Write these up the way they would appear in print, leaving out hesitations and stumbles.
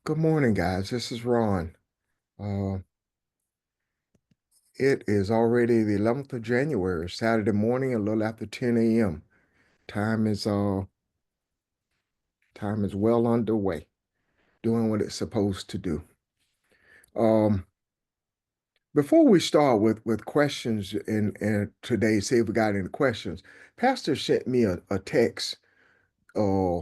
Good morning, guys. This is Ron. Uh, it is already the 11th of January, Saturday morning, a little after 10 a.m. Time is time is well underway, doing what it's supposed to do. Um, Before we start with questions and today, see if we got any questions. Pastor sent me a text uh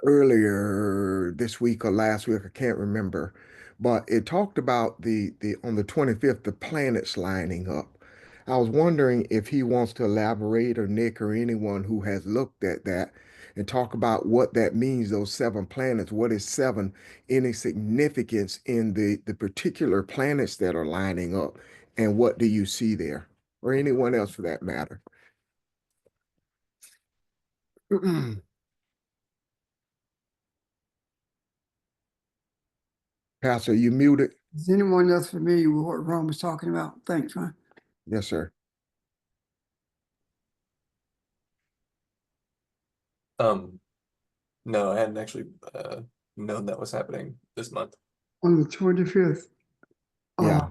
earlier this week or last week, I can't remember, but it talked about the on the 25th, the planets lining up. I was wondering if he wants to elaborate, or Nick or anyone who has looked at that, and talk about what that means, those seven planets. What is seven? Any significance in the particular planets that are lining up, and what do you see there? Or anyone else for that matter. Pastor, you muted? Is anyone else familiar with what Ron was talking about? Thanks, Ron. Yes, sir. Um, no, I hadn't actually known that was happening this month. On the 25th, Yeah.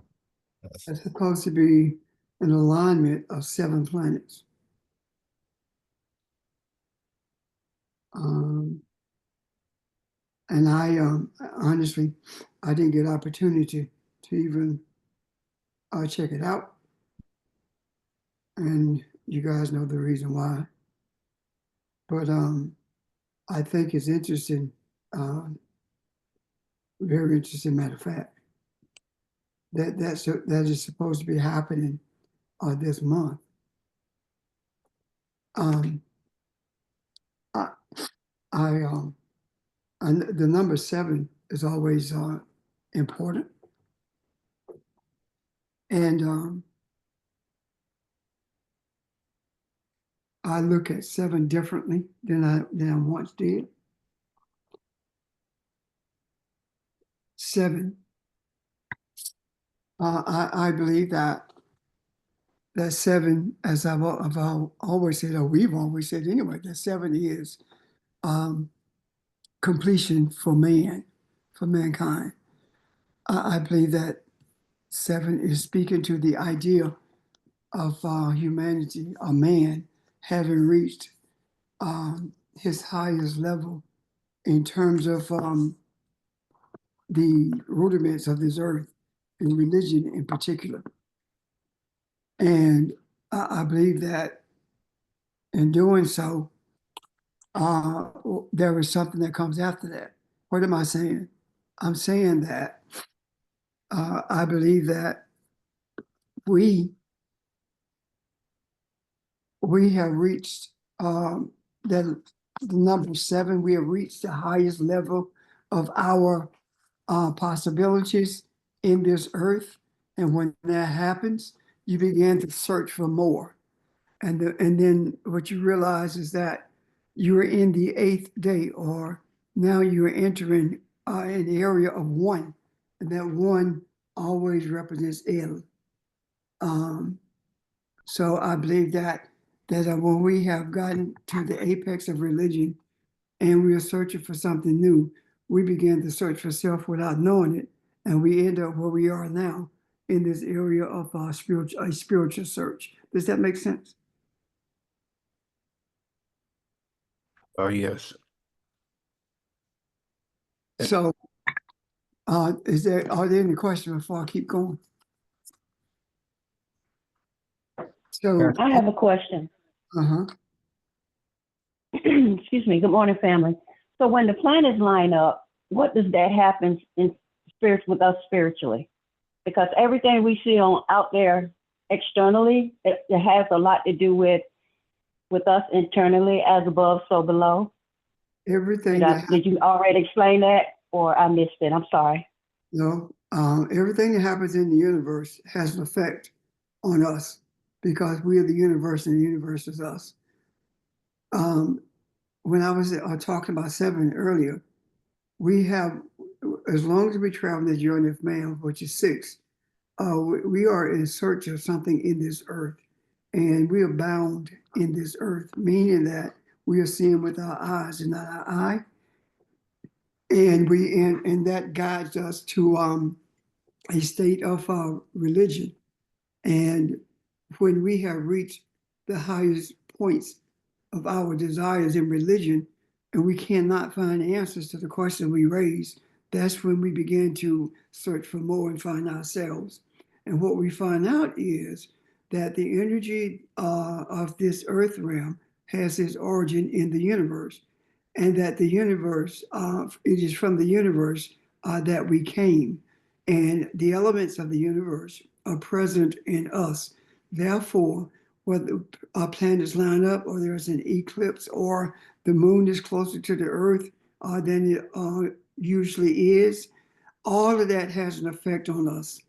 it's supposed to be an alignment of seven planets. Um, and I honestly, I didn't get opportunity to even check it out. And you guys know the reason why. But I think it's interesting, very interesting matter of fact. That is supposed to be happening this month. Um, I, and the number seven is always important. And I look at seven differently than I once did. Seven. I believe that seven, as I've always said, or we've always said anyway, that seven is um, completion for man, for mankind. I believe that seven is speaking to the idea of humanity, a man having reached his highest level in terms of the rudiments of this earth, in religion in particular. And I believe that in doing so, there is something that comes after that. What am I saying? I'm saying that I believe that we we have reached that the number seven. We have reached the highest level of our possibilities in this earth. And when that happens, you begin to search for more. And then what you realize is that you're in the eighth day, or now you're entering an area of one. And that one always represents El. Um, so I believe that when we have gotten to the apex of religion and we are searching for something new, we begin to search for self without knowing it, and we end up where we are now in this area of a spiritual search. Does that make sense? Oh, yes. So, are there any questions before I keep going? So, I have a question. uh-huh. Excuse me. Good morning, family. So when the planets line up, what does that happen in spirit with us spiritually? Because everything we see on out there externally, it has a lot to do with us internally, as above, so below. Everything Did you already explain that, or I missed it? I'm sorry. no, everything that happens in the universe has an effect on us because we are the universe and the universe is us. Um, when I was talking about seven earlier, we have, as long as we travel the journey of man, which is six, we are in search of something in this earth, and we are bound in this earth, meaning that we are seeing with our eyes and not our eye. and that guides us to a state of religion. And when we have reached the highest points of our desires in religion, and we cannot find answers to the question we raise, that's when we begin to search for more and find ourselves. And what we find out is that the energy of this earth realm has its origin in the universe, and that the universe, it is from the universe that we came, and the elements of the universe are present in us. Therefore, whether our planets line up, or there's an eclipse, or the moon is closer to the earth than it usually is, all of that has an effect on us.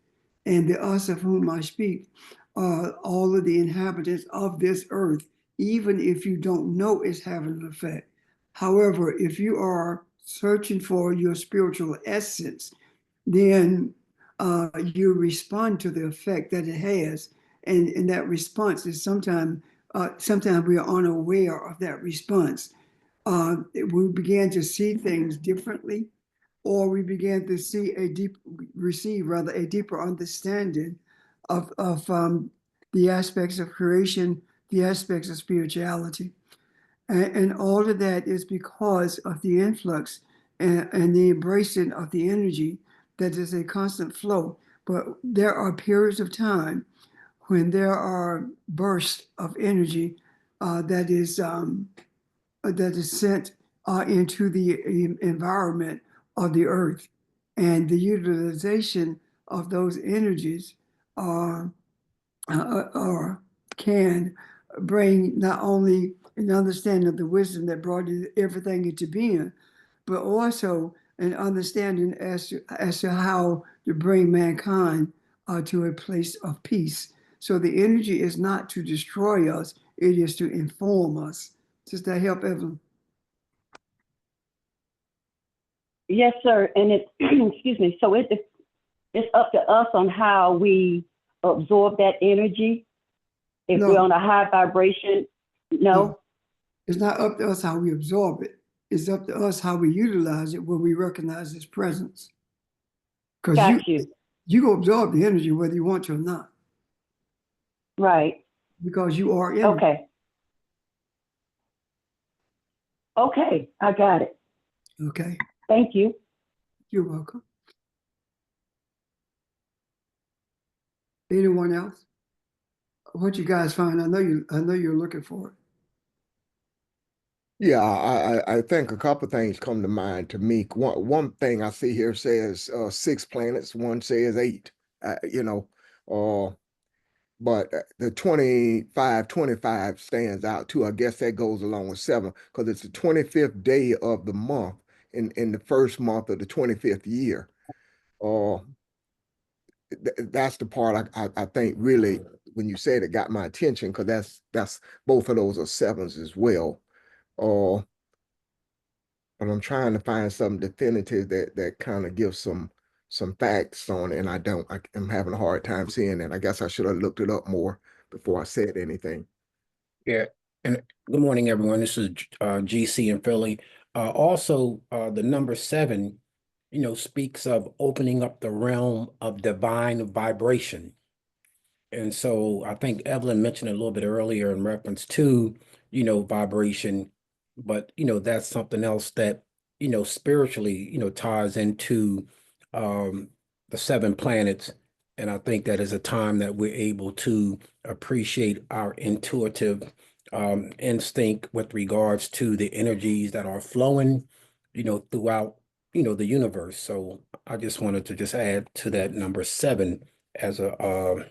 And the us of whom I speak are all of the inhabitants of this earth, even if you don't know it's having an effect. However, if you are searching for your spiritual essence, then you respond to the effect that it has. And that response is sometimes we are unaware of that response. We begin to see things differently, or we began to receive rather a deeper understanding of the aspects of creation, the aspects of spirituality. And all of that is because of the influx and the embracing of the energy that is a constant flow. But there are periods of time when there are bursts of energy that is sent into the environment of the earth, and the utilization of those energies are or can bring not only an understanding of the wisdom that brought everything into being, but also an understanding as to how to bring mankind to a place of peace. So the energy is not to destroy us, it is to inform us. Does that help, Evelyn? Yes, sir. And it, excuse me. So it's up to us on how we absorb that energy. If No. we're on a high vibration, no. It's not up to us how we absorb it. It's up to us how we utilize it when we recognize its presence. Because Got you. you go absorb the energy whether you want to or not, Right. because you are energy. Okay. Okay, I got it. Okay, Thank you. you're welcome. Anyone else? What you guys find? I know you're looking for it. Yeah, I think a couple things come to mind to me. One thing I see here says 6 planets, one says 8. You know, uh, but the 25 stands out too. I guess that goes along with 7 because it's the 25th day of the month in the first month of the 25th year. Uh, that's the part I think really when you said it got my attention because that's both of those are 7s as well. Uh, but I'm trying to find something definitive that kind of gives some facts on it, and I'm having a hard time seeing it. I guess I should have looked it up more before I said anything. Yeah, and good morning, everyone. This is GC in Philly. Also, the number 7, speaks of opening up the realm of divine vibration. And so I think Evelyn mentioned a little bit earlier in reference to, vibration, but, that's something else that, spiritually, ties into the 7 planets. And I think that is a time that we're able to appreciate our intuitive instinct with regards to the energies that are flowing, throughout, the universe. So I just wanted to just add to that number 7 as a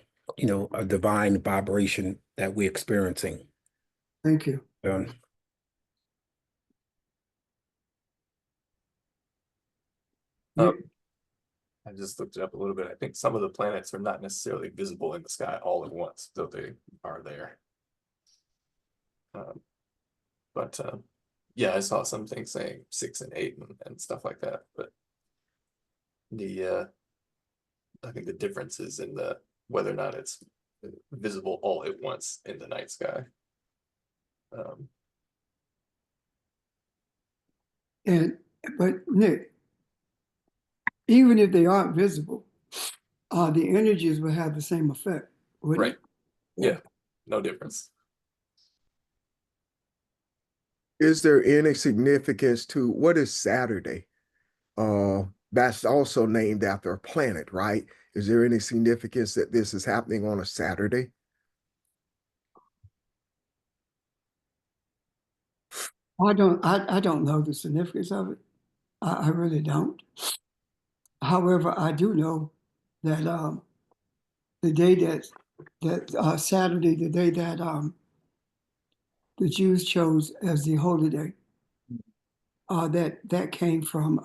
divine vibration that we're experiencing. Thank you. Um, I just looked it up a little bit. I think some of the planets are not necessarily visible in the sky all at once, though they are there. But yeah, I saw some things saying 6 and 8 and stuff like that. But I think the difference is in the whether or not it's visible all at once in the night sky. But Nick, even if they aren't visible, the energies will have the same effect, wouldn't Right. it? Yeah, no difference. Is there any significance to what is Saturday? That's also named after a planet, right? Is there any significance that this is happening on a Saturday? I don't know the significance of it. I really don't. However, I do know that the day that Saturday, the day that the Jews chose as the holy day, that came from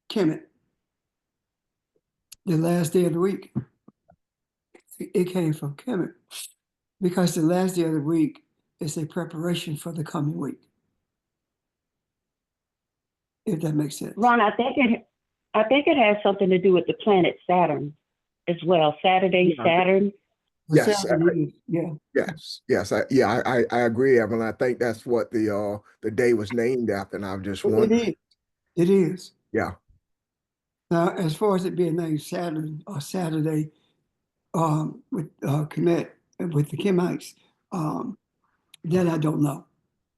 Kemet, the last day of the week. It came from Kemet because the last day of the week is a preparation for the coming week. If that makes sense. Ron, I think it has something to do with the planet Saturn as well. Saturday, Yeah. Saturn. Yes, Saturday is- yeah. I agree, Evan. I think that's what the day was named after, and I'm just It wondering. is. It is. Yeah, Now, as far as it being named Saturn or Saturday, with Kemet, with the Kemites, that I don't know.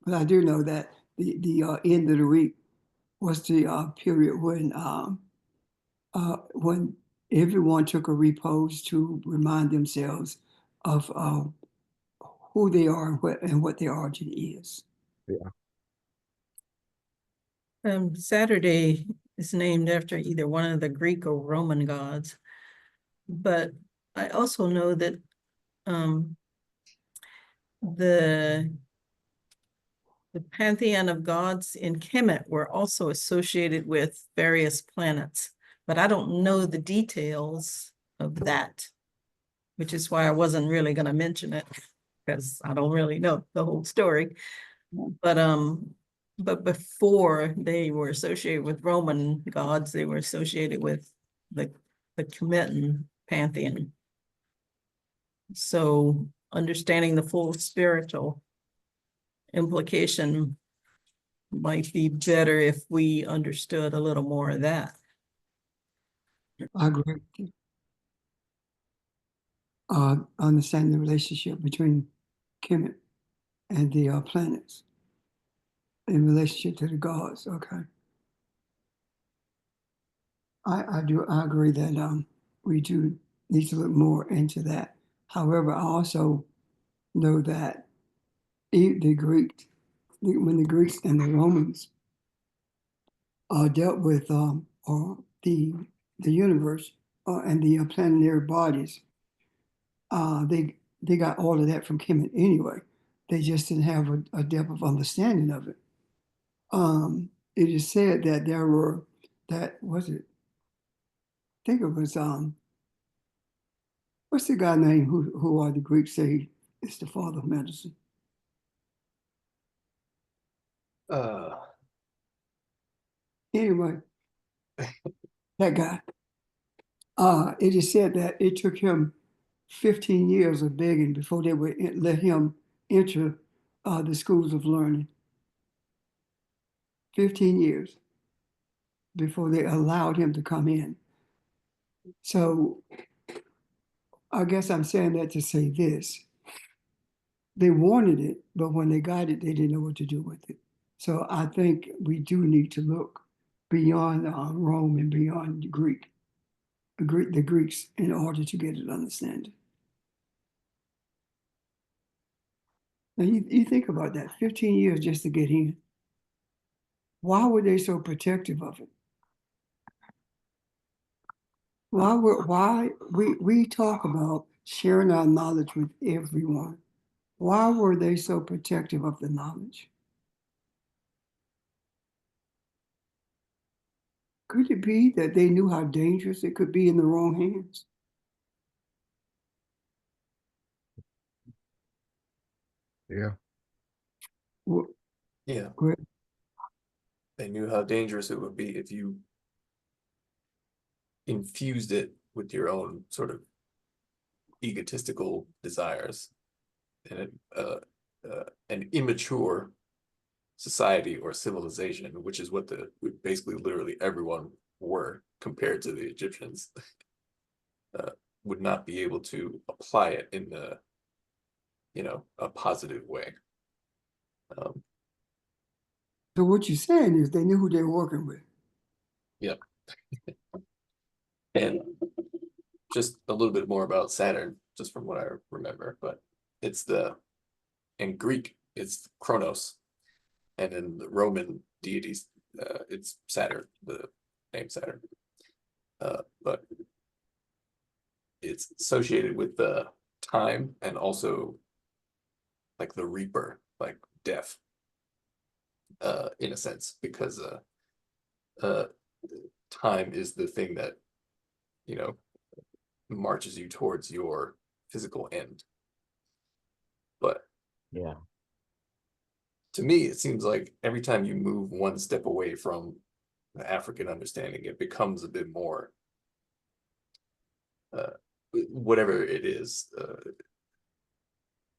But I do know that the end of the week was the period when everyone took a repose to remind themselves of who they are and what their origin is. yeah. Saturday is named after either one of the Greek or Roman gods. But I also know that the pantheon of gods in Kemet were also associated with various planets, but I don't know the details of that, which is why I wasn't really going to mention it because I don't really know the whole story. But before they were associated with Roman gods, they were associated with the Kemetan pantheon. So understanding the full spiritual implication might be better if we understood a little more of that. I agree with you. Understand the relationship between Kemet and the planets in relationship to the gods. Okay. I agree that we do need to look more into that. However, I also know that the Greeks, when the Greeks and the Romans dealt with or the universe and the planetary bodies, they got all of that from Kemet anyway. They just didn't have a depth of understanding of it. It is said that there were that was it. I think it was what's the guy name who are the Greeks say is the father of medicine? Anyway, that guy. It is said that it took him 15 years of begging before they would let him enter the schools of learning. 15 years before they allowed him to come in. So I guess I'm saying that to say this. They wanted it, but when they got it, they didn't know what to do with it. So I think we do need to look beyond Rome and beyond the Greeks in order to get an understanding. Now you think about that, 15 years just to get in. Why were they so protective of it? Why we talk about sharing our knowledge with everyone. Why were they so protective of the knowledge? Could it be that they knew how dangerous it could be in the wrong hands? Yeah. Well, Yeah, go ahead. they knew how dangerous it would be if you infused it with your own sort of egotistical desires and an immature society or civilization, which is what basically literally everyone were compared to the Egyptians, would not be able to apply it in a positive way. So what you're saying is they knew who they were working with. Yep. And just a little bit more about Saturn, just from what I remember, but in Greek, it's Kronos, and in the Roman deities, it's Saturn, the name Saturn. But it's associated with the time and also like the Reaper, like death, in a sense, because time is the thing that, marches you towards your physical end. But Yeah. to me, it seems like every time you move one step away from the African understanding, it becomes a bit more, whatever it is,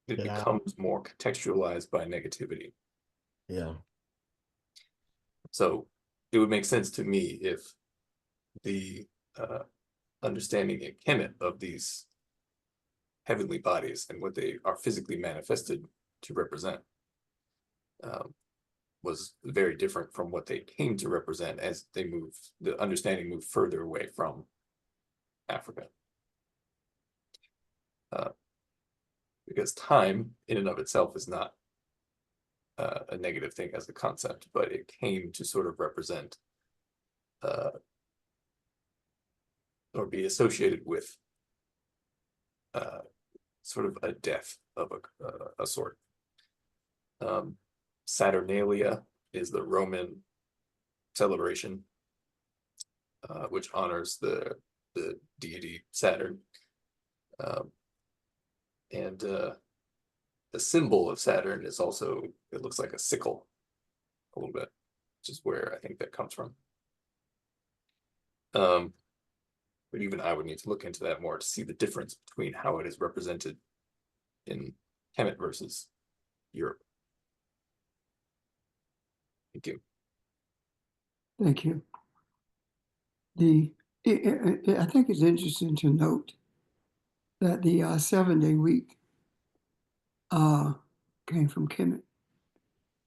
it Yeah. becomes more contextualized by negativity. Yeah. So it would make sense to me if the understanding in Kemet of these heavenly bodies and what they are physically manifested to represent was very different from what they came to represent as the understanding moved further away from Africa. Because time in and of itself is not a negative thing as a concept, but it came to sort of represent or be associated with sort of a death of a sort. Saturnalia is the Roman celebration, which honors the deity Saturn. And the symbol of Saturn is also, it looks like a sickle a little bit, which is where I think that comes from. But even I would need to look into that more to see the difference between how it is represented in Kemet versus Europe. Thank you. Thank you. I think it's interesting to note that the 7-day week came from Kemet.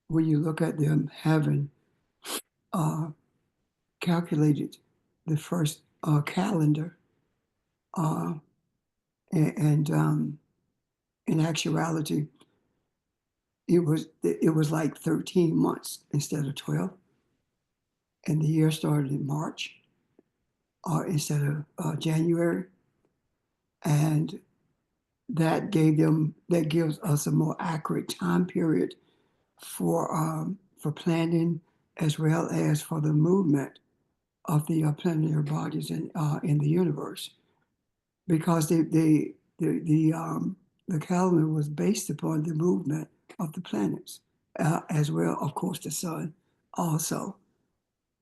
When you look at them having calculated the first calendar, and in actuality, it was like 13 months instead of 12, and the year started in March instead of January, and that gives us a more accurate time period for planning as well as for the movement of the planetary bodies in the universe, because the calendar was based upon the movement of the planets, as well, of course, the sun also.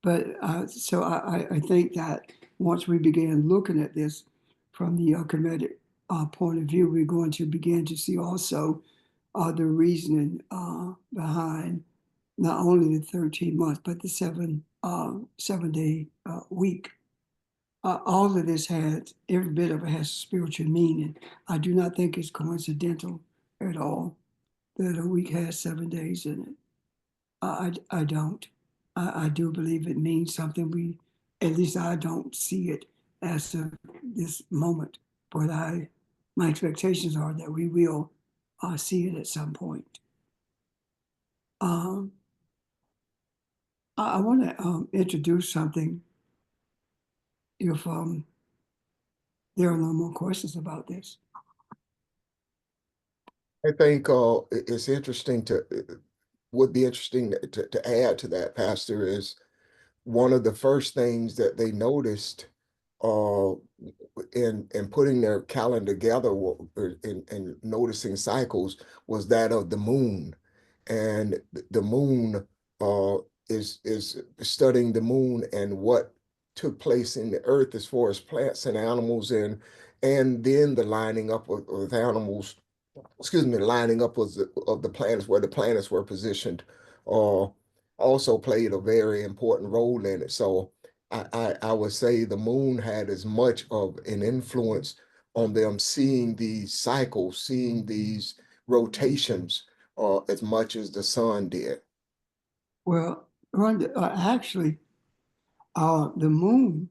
But so I think that once we begin looking at this from the Kemetic point of view, we're going to begin to see also the reasoning behind not only the 13 months, but the 7-day week. All of this has, every bit of it has spiritual meaning. I do not think it's coincidental at all that a week has 7 days in it. I don't. I do believe it means something. At least I don't see it as of this moment, but my expectations are that we will see it at some point. I want to introduce something if there are no more questions about this. I think it's interesting would be interesting to add to that, Pastor, is one of the first things that they noticed in putting their calendar together and noticing cycles was that of the moon. And the moon is studying the moon and what took place in the earth as far as plants and animals, and then the lining up of animals, lining up of the planets, where the planets were positioned uh, also played a very important role in it. So I would say the moon had as much of an influence on them seeing these cycles, seeing these rotations, as much as the sun did. Well, Rhonda, actually, the moon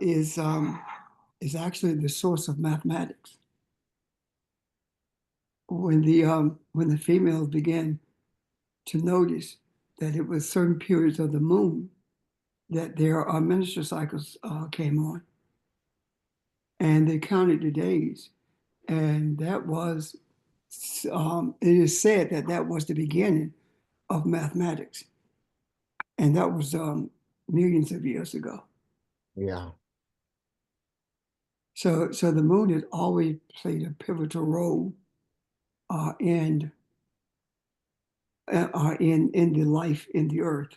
is actually the source of mathematics. When the females began to notice that it was certain periods of the moon that their menstrual cycles came on, and they counted the days, and that was it is said that that was the beginning of mathematics, and that was millions of years ago. Yeah. So the moon has always played a pivotal role in in the life in the earth.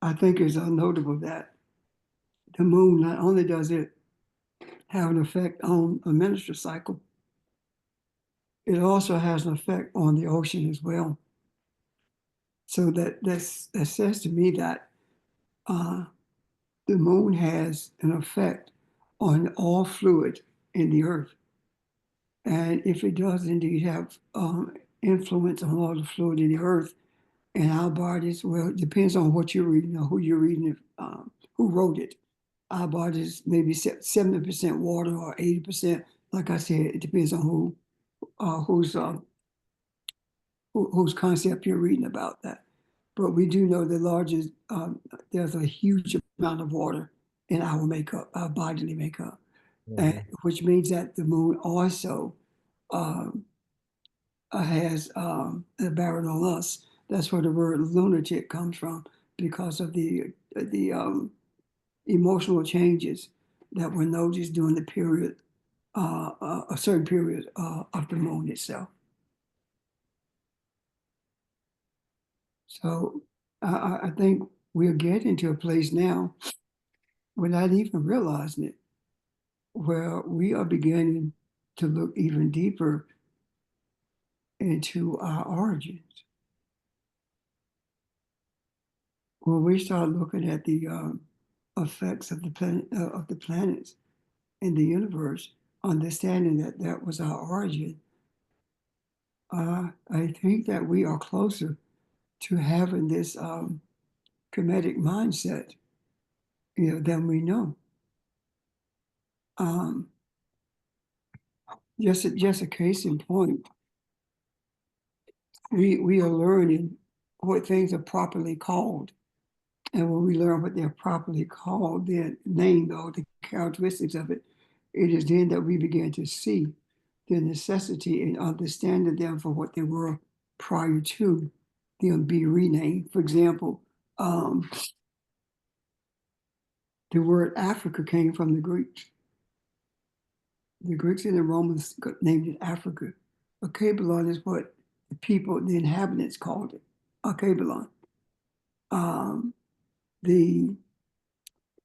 I think it's notable that the moon not only does it have an effect on a menstrual cycle, it also has an effect on the ocean as well. So that says to me that uh, the moon has an effect on all fluid in the earth. And if it does indeed have influence on all the fluid in the earth and our bodies, well, it depends on what you're reading or who you're reading, it, who wrote it. Our bodies maybe 70% water or 80%. Like I said, it depends on whose concept you're reading about that. But we do know the largest, there's a huge amount of water in our makeup, our bodily makeup, and which means that the moon also um, has a bearing on us. That's where the word lunatic comes from, because of the emotional changes that were noticed during the period, a certain period of the moon itself. So I think we're getting to a place now, without even realizing it, where we are beginning to look even deeper into our origins. When we start looking at the effects of the planets in the universe, understanding that that was our origin, I think that we are closer to having this Kemetic mindset, than we know. Um, just a case in point, we are learning what things are properly called. And when we learn what they're properly called, they're named, all the characteristics of it, it is then that we begin to see the necessity in understanding them for what they were prior to them being renamed. For example, the word Africa came from the Greeks. The Greeks and the Romans named it Africa. Akebalon is what the people, the inhabitants called it. Akebalon. The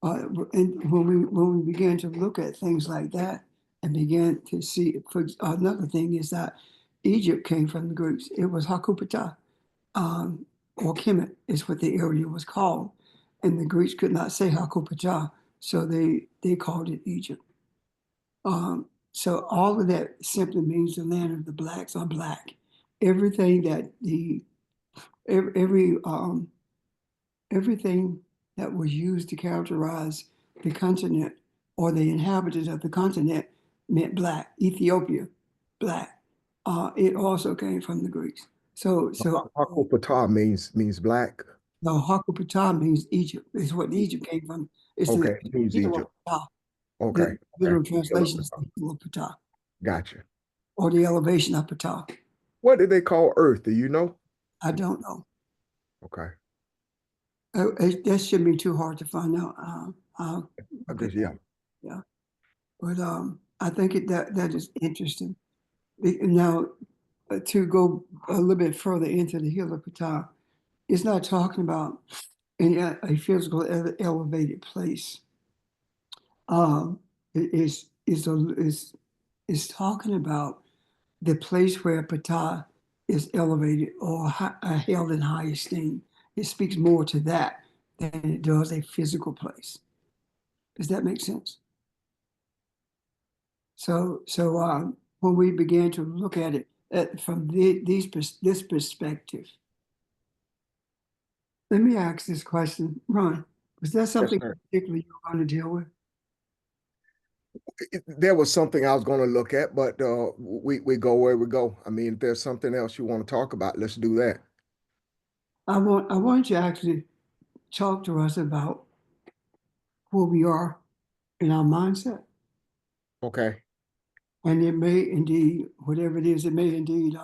and when we began to look at things like that and began to see, another thing is that Egypt came from the Greeks. It was Hakupata, or Kemet is what the area was called, and the Greeks could not say Hakupata, so they called it Egypt. So all of that simply means the land of the blacks are black. Everything that everything that was used to characterize the continent or the inhabitants of the continent meant black. Ethiopia, black. It also came from the Greeks. So Hakopata means black. no, Hakupata means Egypt. It's what Egypt came from. It's the Okay, means hill of Egypt. Ptah. Okay. The literal Okay. translation is the hill of Ptah, Gotcha. or the elevation of Ptah. What did they call Earth? Do you know? I don't know. Okay. That shouldn't be too hard to find out. I Okay, guess, yeah. yeah. But I think that is interesting. Now, to go a little bit further into the hill of Ptah, it's not talking about a physical elevated place. It is talking about the place where Ptah is elevated or held in high esteem. It speaks more to that than it does a physical place. Does that make sense? So when we began to look at it from this perspective, let me ask this question, Ron. Was that Yes, something sir. particularly you were going to deal with? There was something I was going to look at, but we go where we go. I mean, if there's something else you want to talk about, let's do that. I want you to actually talk to us about where we are in our mindset. Okay. And it may indeed, whatever it is, it may indeed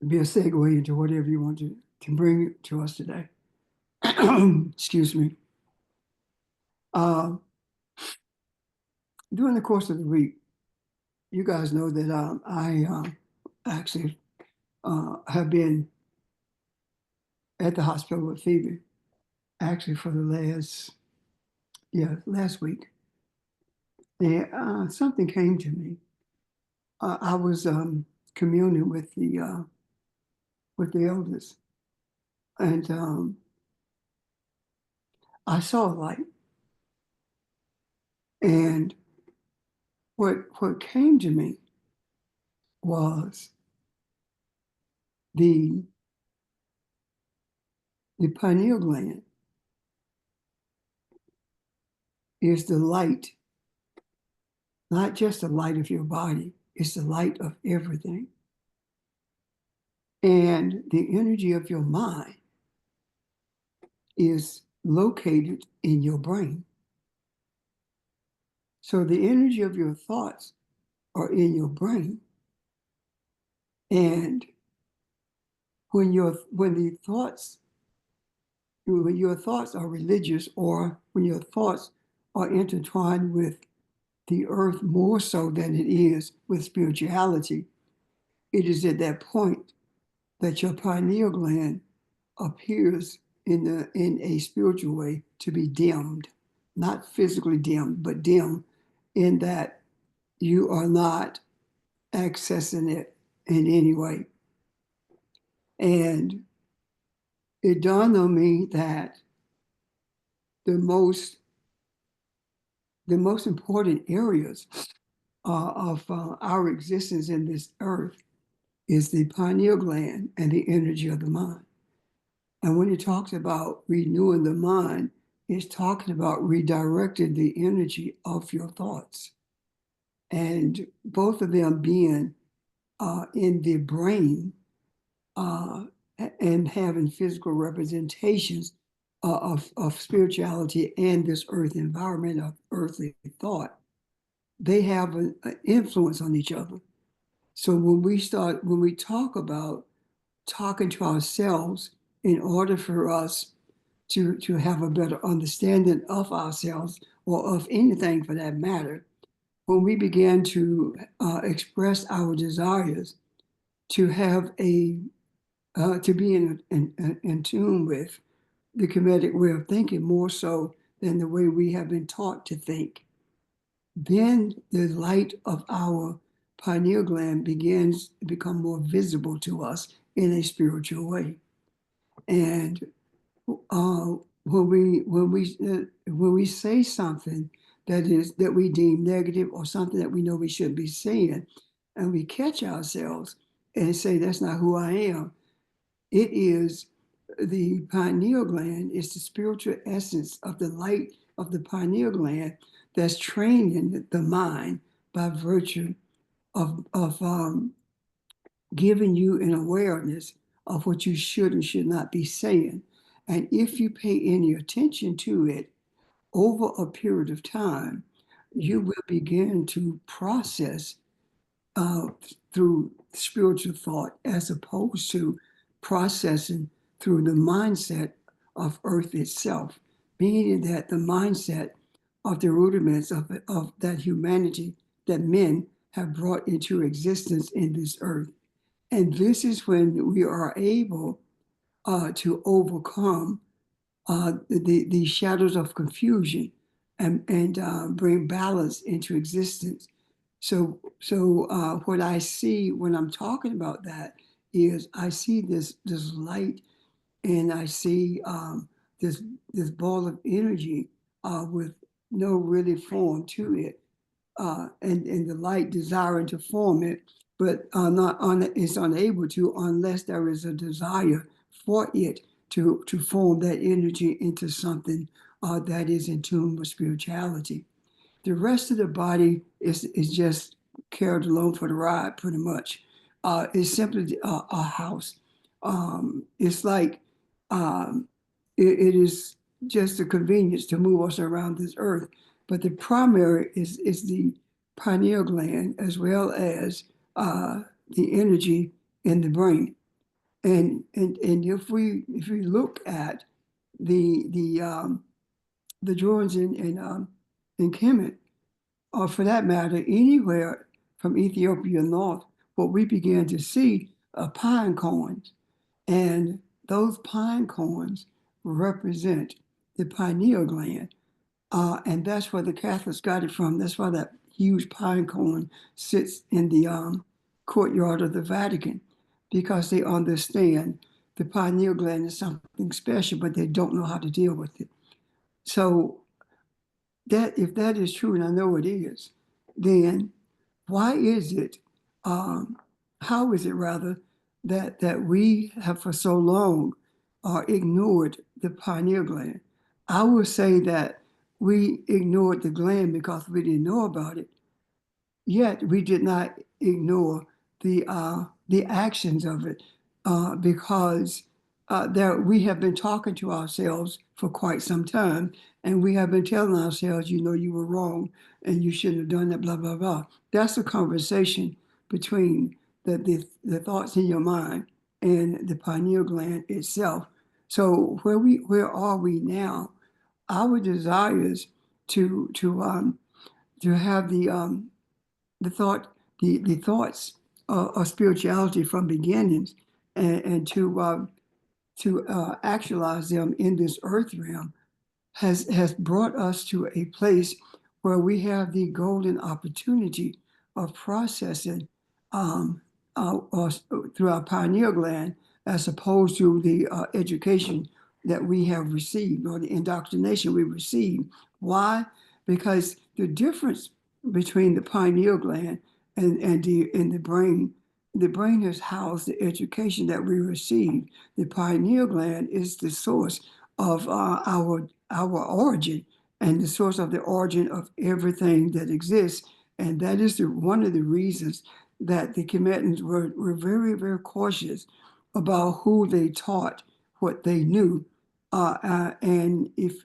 be a segue into whatever you want to bring to us today. Excuse me. During the course of the week, you guys know that I actually have been at the hospital with Phoebe, actually for the last week. And something came to me. I was communing with the elders, and I saw a light. And what came to me was the pineal gland is the light, not just the light of your body, it's the light of everything. And the energy of your mind is located in your brain. So the energy of your thoughts are in your brain. And when your thoughts are religious, or when your thoughts are intertwined with the earth more so than it is with spirituality, it is at that point that your pineal gland appears in a spiritual way to be dimmed, not physically dimmed, but dim in that you are not accessing it in any way. And it dawned on me that the most important areas of our existence in this earth is the pineal gland and the energy of the mind. And when it talks about renewing the mind, it's talking about redirecting the energy of your thoughts. And both of them being in the brain and having physical representations of spirituality and this earth environment of earthly thought, they have an influence on each other. So when we talk about talking to ourselves in order for us to have a better understanding of ourselves or of anything for that matter, when we begin to express our desires to have to be in tune with the Kemetic way of thinking more so than the way we have been taught to think, then the light of our pineal gland begins to become more visible to us in a spiritual way. And when we say something that we deem negative, or something that we know we shouldn't be saying, and we catch ourselves and say that's not who I am, it is the pineal gland, is the spiritual essence of the light of the pineal gland that's training the mind by virtue of giving you an awareness of what you should and should not be saying. And if you pay any attention to it over a period of time, you will begin to process through spiritual thought, as opposed to processing through the mindset of earth itself, meaning that the mindset of the rudiments of that humanity that men have brought into existence in this earth. And this is when we are able to overcome the shadows of confusion and bring balance into existence. So what I see when I'm talking about that is I see this light, and I see this ball of energy with no really form to it, and the light desiring to form it, but not on is unable to unless there is a desire for it to form that energy into something that is in tune with spirituality. The rest of the body is just carried along for the ride, pretty much. It's simply a house. It's like um, it is just a convenience to move us around this earth. But the primary is the pineal gland as well as the energy in the brain. And if we look at the drawings in Kemet, or for that matter, anywhere from Ethiopia north, what we began to see are pine cones. And those pine cones represent the pineal gland. And that's where the Catholics got it from. That's why that huge pine cone sits in the courtyard of the Vatican, because they understand the pineal gland is something special, but they don't know how to deal with it. So that if that is true, and I know it is, then why is it, um, how is it rather, that we have for so long ignored the pineal gland? I would say that we ignored the gland because we didn't know about it. Yet we did not ignore the actions of it, because there we have been talking to ourselves for quite some time, and we have been telling ourselves, you were wrong and you shouldn't have done that, blah blah blah. That's a conversation between the thoughts in your mind and the pineal gland itself. So where are we now? Our desires to have the thought the thoughts of spirituality from beginnings, and to actualize them in this earth realm has brought us to a place where we have the golden opportunity of processing um, through our pineal gland, as opposed to the education that we have received or the indoctrination we received. Why? Because the difference between the pineal gland and the brain has housed the education that we receive. The pineal gland is the source of our origin, and the source of the origin of everything that exists. And that is one of the reasons that the Tibetans were very, very cautious about who they taught what they knew. And if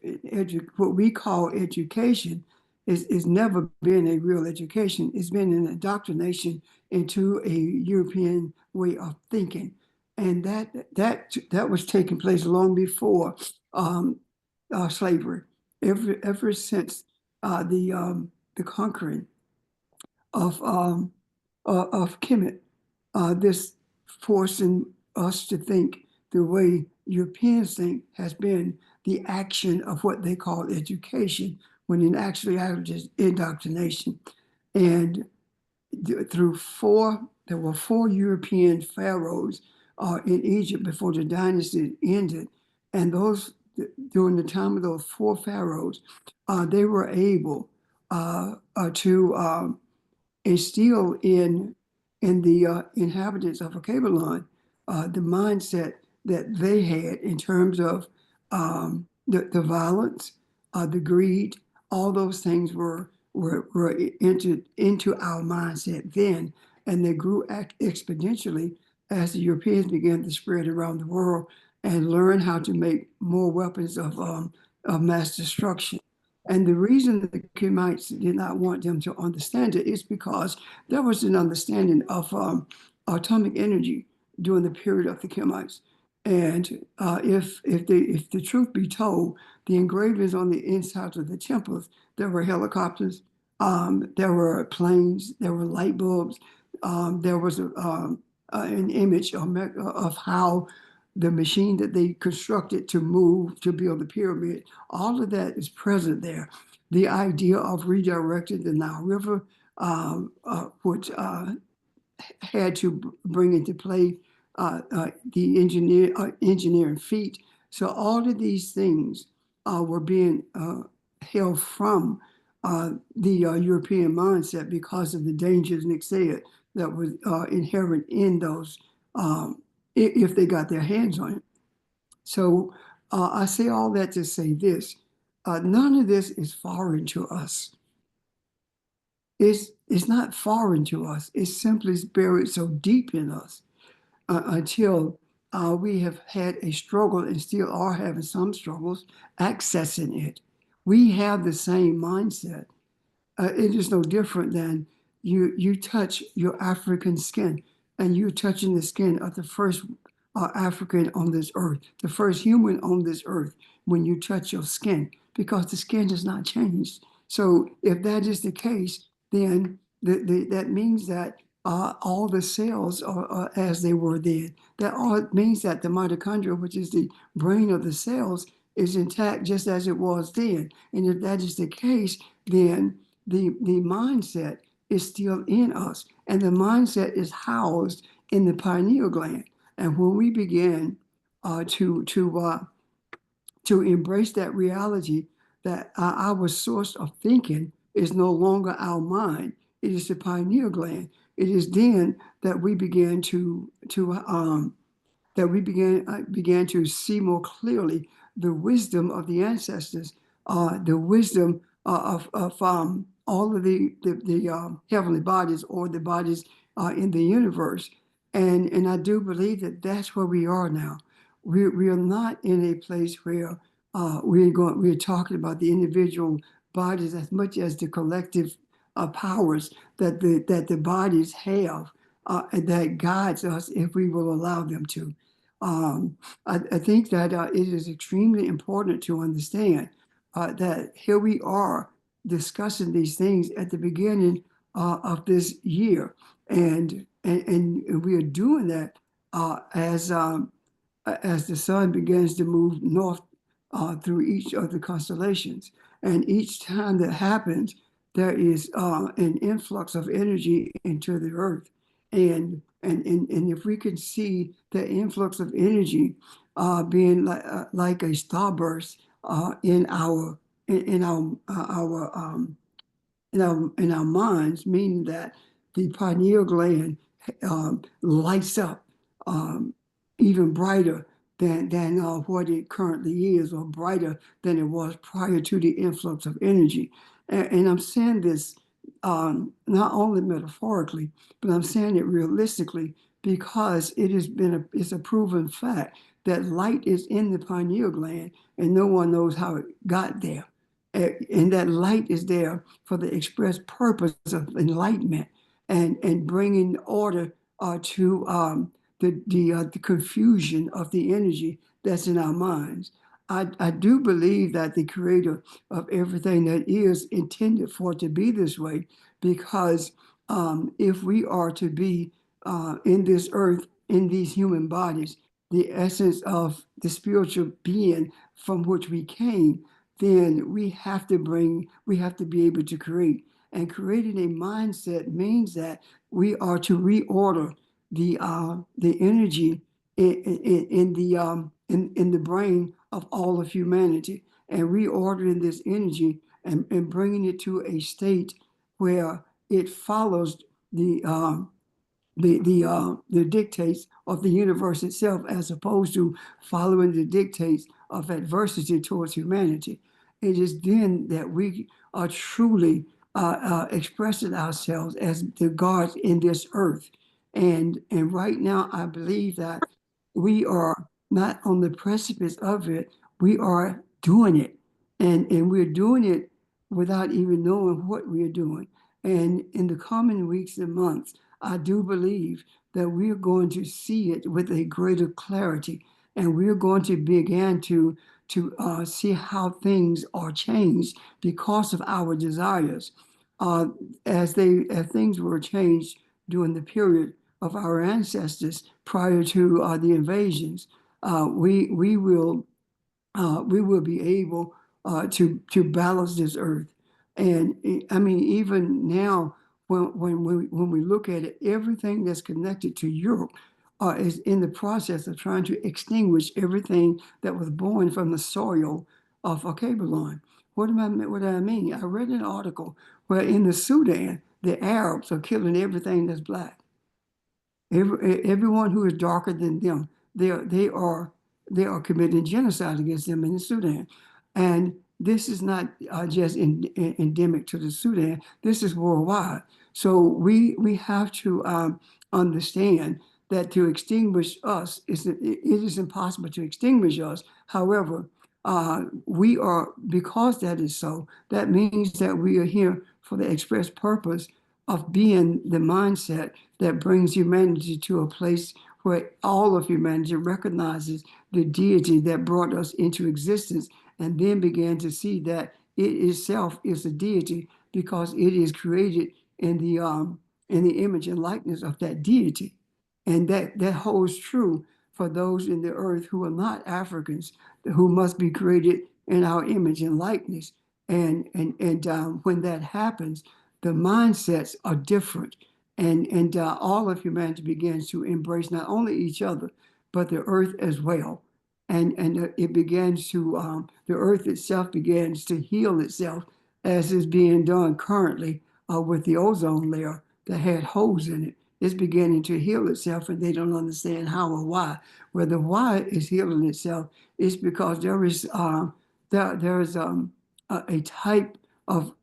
what we call education is never been a real education, it's been an indoctrination into a European way of thinking. And that was taking place long before um, slavery. Ever since the conquering of Kemet, this forcing us to think the way Europeans think has been the action of what they call education, when in actuality it's indoctrination. And there were four European pharaohs in Egypt before the dynasty ended, and during the time of those four pharaohs, they were able to instill in the inhabitants of Akebalon the mindset that they had in terms of the violence, the greed. All those things were entered into our mindset then, and they grew exponentially as the Europeans began to spread around the world and learn how to make more weapons of mass destruction. And the reason that the Kemites did not want them to understand it is because there was an understanding of atomic energy during the period of the Kemites. And if the truth be told, the engravings on the inside of the temples, there were helicopters, there were planes, there were light bulbs, there was an image of how the machine that they constructed to move to build the pyramid. All of that is present there. The idea of redirecting the Nile River, which had to bring into play the engineering feat. So all of these things were being held from the European mindset because of the dangers, Nick said, that was inherent in those if they got their hands on it. So I say all that to say this. None of this is foreign to us. It's not foreign to us. It's simply buried so deep in us until we have had a struggle and still are having some struggles accessing it. We have the same mindset. It is no different than you touch your African skin and you're touching the skin of the first African on this earth, the first human on this earth, when you touch your skin, because the skin has not changed. So if that is the case, then that means that all the cells are as they were then. That all means that the mitochondria, which is the brain of the cells, is intact just as it was then. And if that is the case, then the mindset is still in us, and the mindset is housed in the pineal gland. And when we begin to embrace that reality, that our source of thinking is no longer our mind; it is the pineal gland. It is then that we began began to see more clearly the wisdom of the ancestors, the wisdom of all of the heavenly bodies or the bodies in the universe. And I do believe that that's where we are now. We are not in a place where we're talking about the individual bodies as much as the collective powers that the bodies have that guides us if we will allow them to. I think that it is extremely important to understand that here we are discussing these things at the beginning of this year, and we are doing that as the sun begins to move north through each of the constellations. And each time that happens, there is an influx of energy into the earth. And if we can see the influx of energy being like a starburst in our minds, meaning that the pineal gland lights up even brighter than what it currently is, or brighter than it was prior to the influx of energy. And I'm saying this not only metaphorically, but I'm saying it realistically, because it's a proven fact that light is in the pineal gland and no one knows how it got there. And that light is there for the express purpose of enlightenment and bringing order to the confusion of the energy that's in our minds. I do believe that the creator of everything that is intended for it to be this way, because if we are to be in this earth, in these human bodies, the essence of the spiritual being from which we came, then we have to be able to create. And creating a mindset means that we are to reorder the energy in the brain of all of humanity, and reordering this energy and bringing it to a state where it follows the dictates of the universe itself, as opposed to following the dictates of adversity towards humanity. It is then that we are truly expressing ourselves as the gods in this earth. And right now, I believe that we are not on the precipice of it, we are doing it. And we're doing it without even knowing what we are doing. And in the coming weeks and months, I do believe that we're going to see it with a greater clarity, and we're going to begin to see how things are changed because of our desires, as things were changed during the period of our ancestors prior to the invasions. We will be able to balance this earth. And I mean, even now, when we look at it, everything that's connected to Europe is in the process of trying to extinguish everything that was born from the soil of Babylon. What do I mean? I read an article where in the Sudan, the Arabs are killing everything that's black. Everyone who is darker than them, they are committing genocide against them in the Sudan. And this is not just endemic to the Sudan. This is worldwide. So we have to understand that to extinguish us, it is impossible to extinguish us. However, we are, because that is so, that means that we are here for the express purpose of being the mindset that brings humanity to a place where all of humanity recognizes the deity that brought us into existence, and then began to see that it itself is a deity because it is created in the image and likeness of that deity. And that holds true for those in the earth who are not Africans, who must be created in our image and likeness. And when that happens, the mindsets are different, and all of humanity begins to embrace not only each other but the earth as well. And it begins to the earth itself begins to heal itself, as is being done currently with the ozone layer that had holes in it. It's beginning to heal itself, and they don't understand how or why. Where the why is healing itself is because there is a type of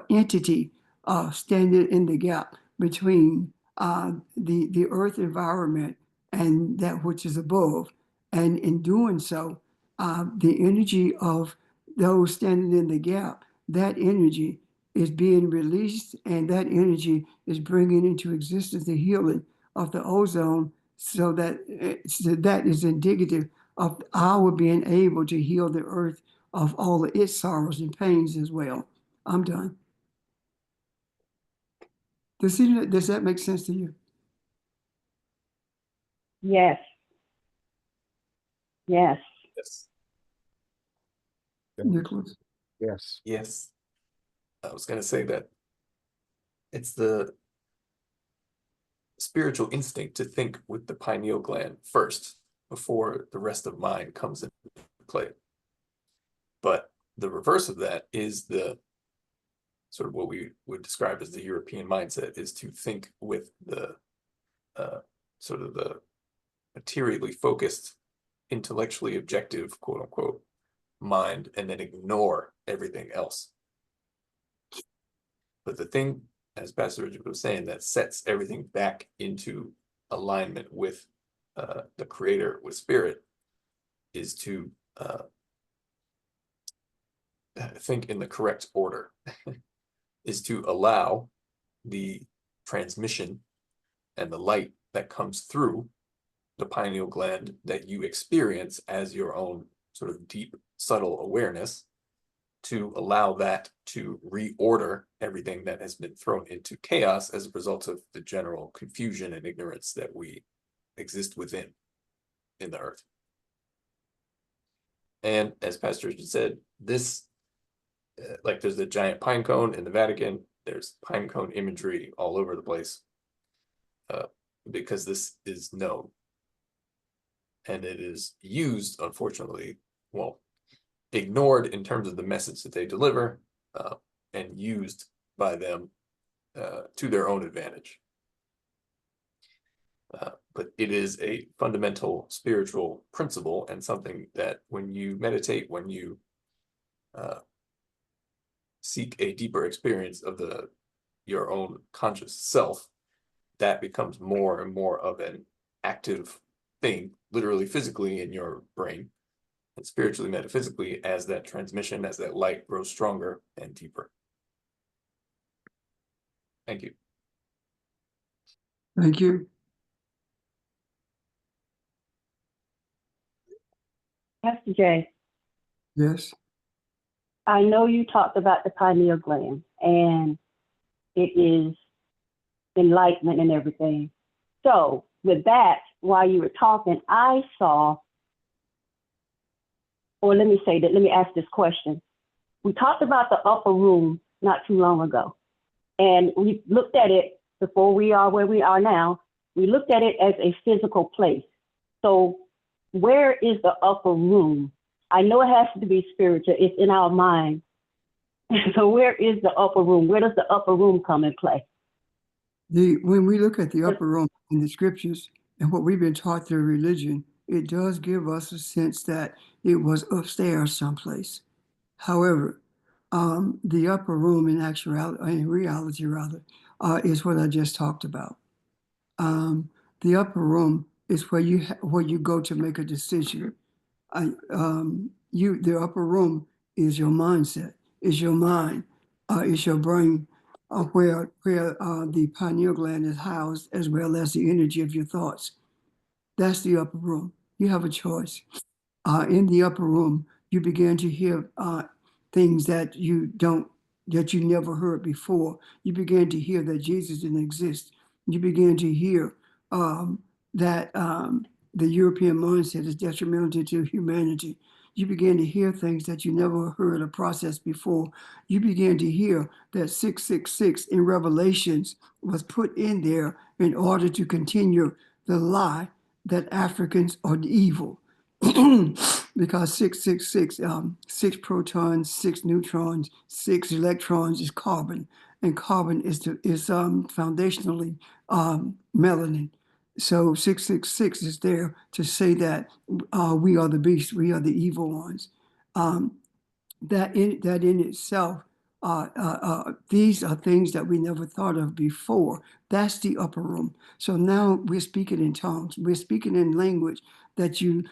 entity standing in the gap between the earth environment and that which is above. And in doing so, the energy of those standing in the gap, that energy is being released, and that energy is bringing into existence the healing of the ozone, so that is indicative of our being able to heal the earth of all of its sorrows and pains as well. I'm done. Does that make sense to you? Yes. Yes. Yes. Nicholas? Yes. Yes. I was gonna say that it's the spiritual instinct to think with the pineal gland first before the rest of mind comes into play. But the reverse of that is the sort of what we would describe as the European mindset, is to think with the sort of the materially focused, intellectually objective, quote unquote, mind, and then ignore everything else. But the thing, as Pastor Richard was saying, that sets everything back into alignment with the Creator, with Spirit, is to think in the correct order, is to allow the transmission and the light that comes through the pineal gland that you experience as your own sort of deep, subtle awareness, to allow that to reorder everything that has been thrown into chaos as a result of the general confusion and ignorance that we exist within in the earth. And as Pastor Richard said, this, like there's the giant pine cone in the Vatican, there's pine cone imagery all over the place, because this is known. And it is used, unfortunately, well, ignored in terms of the message that they deliver, and used by them to their own advantage. But it is a fundamental spiritual principle, and something that when you meditate, when you seek a deeper experience of your own conscious self, that becomes more and more of an active thing, literally physically in your brain, and spiritually, metaphysically, as that transmission, as that light grows stronger and deeper. Thank you. Thank you. Pastor Jay, Yes. I know you talked about the pineal gland and it is enlightenment and everything. So with that, while you were talking, I saw, or let me say that, let me ask this question. We talked about the upper room not too long ago. And we looked at it before we are where we are now. We looked at it as a physical place. So where is the upper room? I know it has to be spiritual. It's in our mind. So where is the upper room? Where does the upper room come in play? When we look at the upper room in the scriptures and what we've been taught through religion, it does give us a sense that it was upstairs someplace. However, the upper room in reality rather, is what I just talked about. The upper room is where you go to make a decision. The upper room is your mindset, is your mind, is your brain, where the pineal gland is housed, as well as the energy of your thoughts. That's the upper room. You have a choice. In the upper room, you begin to hear things that you never heard before. You begin to hear that Jesus didn't exist. You begin to hear that the European mindset is detrimental to humanity. You begin to hear things that you never heard or processed before. You begin to hear that 666 in Revelations was put in there in order to continue the lie that Africans are evil. Because 666, 6 protons, 6 neutrons, 6 electrons is carbon, and carbon is foundationally melanin. So 666 is there to say that we are the beast, we are the evil ones. That in itself, these are things that we never thought of before. That's the upper room. So now we're speaking in tongues. We're speaking in language that you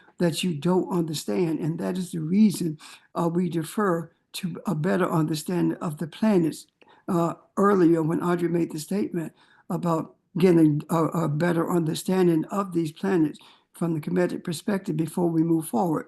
don't understand, and that is the reason we defer to a better understanding of the planets. Earlier, when Audrey made the statement about getting a better understanding of these planets from the Kemetic perspective before we move forward,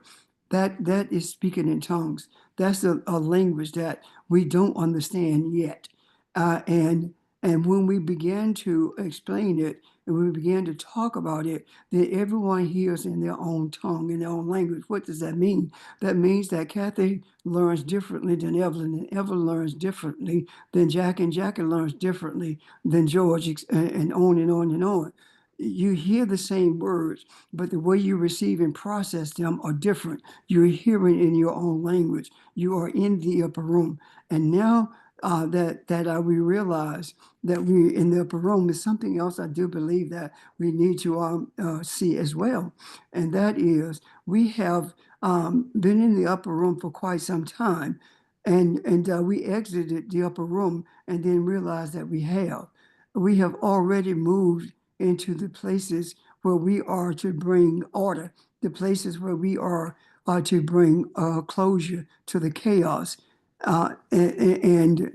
that is speaking in tongues. That's a language that we don't understand yet. And when we began to explain it and we began to talk about it, then everyone hears in their own tongue, in their own language. What does that mean? That means that Kathy learns differently than Evelyn, and Evelyn learns differently than Jack, and Jackie learns differently than George, and on and on and on. You hear the same words, but the way you receive and process them are different. You're hearing in your own language. You are in the upper room. And now we realize that we in the upper room is something else I do believe that we need to see as well. And that is we have been in the upper room for quite some time. And we exited the upper room and then realized that we have already moved into the places where we are to bring order, the places where we are to bring closure to the chaos. And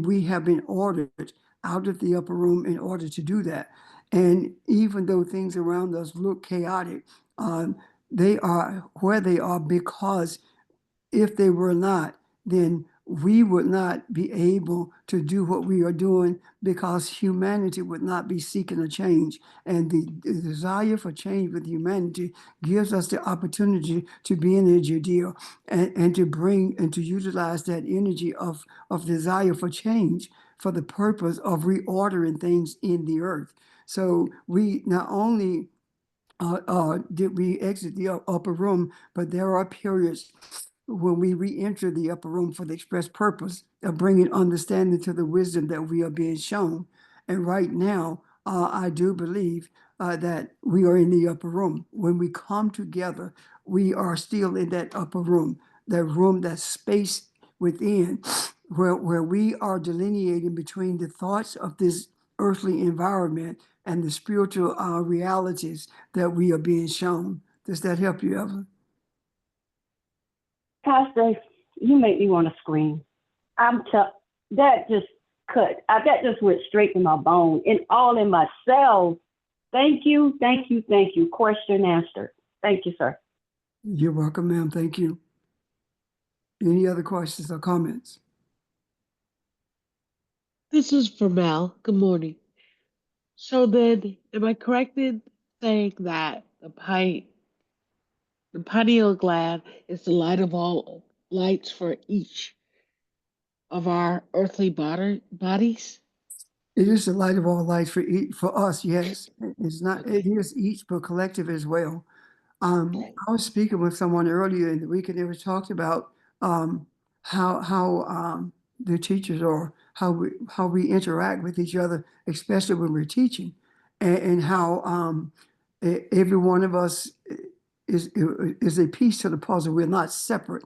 we have been ordered out of the upper room in order to do that. And even though things around us look chaotic, they are where they are because if they were not, then we would not be able to do what we are doing because humanity would not be seeking a change. And the desire for change with humanity gives us the opportunity to be in the Judea and to bring and to utilize that energy of desire for change for the purpose of reordering things in the earth. So we not only did we exit the upper room, but there are periods when we re-enter the upper room for the express purpose of bringing understanding to the wisdom that we are being shown. And right now, I do believe that we are in the upper room. When we come together, we are still in that upper room, that space within where we are delineating between the thoughts of this earthly environment and the spiritual realities that we are being shown. Does that help you, Evelyn? Pastor, you make me want to scream. That just that just went straight to my bone and all in my cells. Thank you, thank you, thank you. Question answered. Thank you, sir. You're welcome, ma'am. Thank you. Any other questions or comments? This is for Mel. Good morning. So then, am I correct in saying that the pineal gland is the light of all lights for each of our earthly bodies? It is the light of all lights for us, yes. It's not, it is each, but collective as well. I was speaking with someone earlier in the week and they were talked about how the teachers or how we interact with each other, especially when we're teaching, and how every one of us is a piece to the puzzle. We're not separate,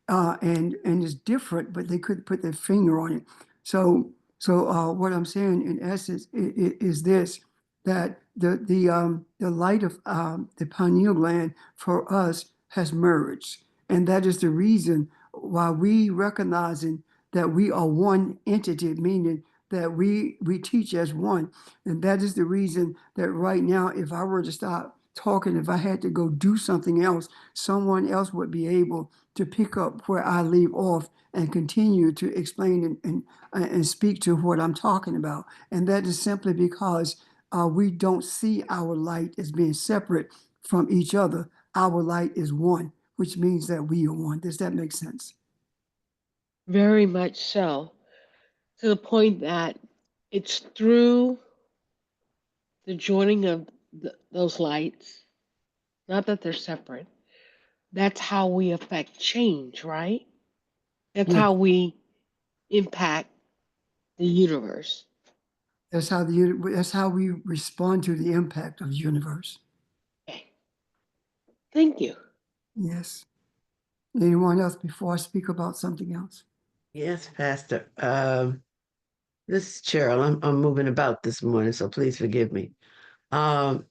and it's different, but they couldn't put their finger on it. So what I'm saying in essence is this, that the light of the pineal gland for us has merged. And that is the reason why we recognizing that we are one entity, meaning that we teach as one. And that is the reason that right now, if I were to stop talking, if I had to go do something else, someone else would be able to pick up where I leave off and continue to explain and speak to what I'm talking about. And that is simply because we don't see our light as being separate from each other. Our light is one, which means that we are one. Does that make sense? Very much so. To the point that it's through the joining of those lights, not that they're separate. That's how we affect change, right? That's Yeah. how we impact the universe. That's how we respond to the impact of the universe. Okay. Thank you. Yes. Anyone else before I speak about something else? Yes, Pastor. This is Cheryl. I'm moving about this morning, so please forgive me. Um,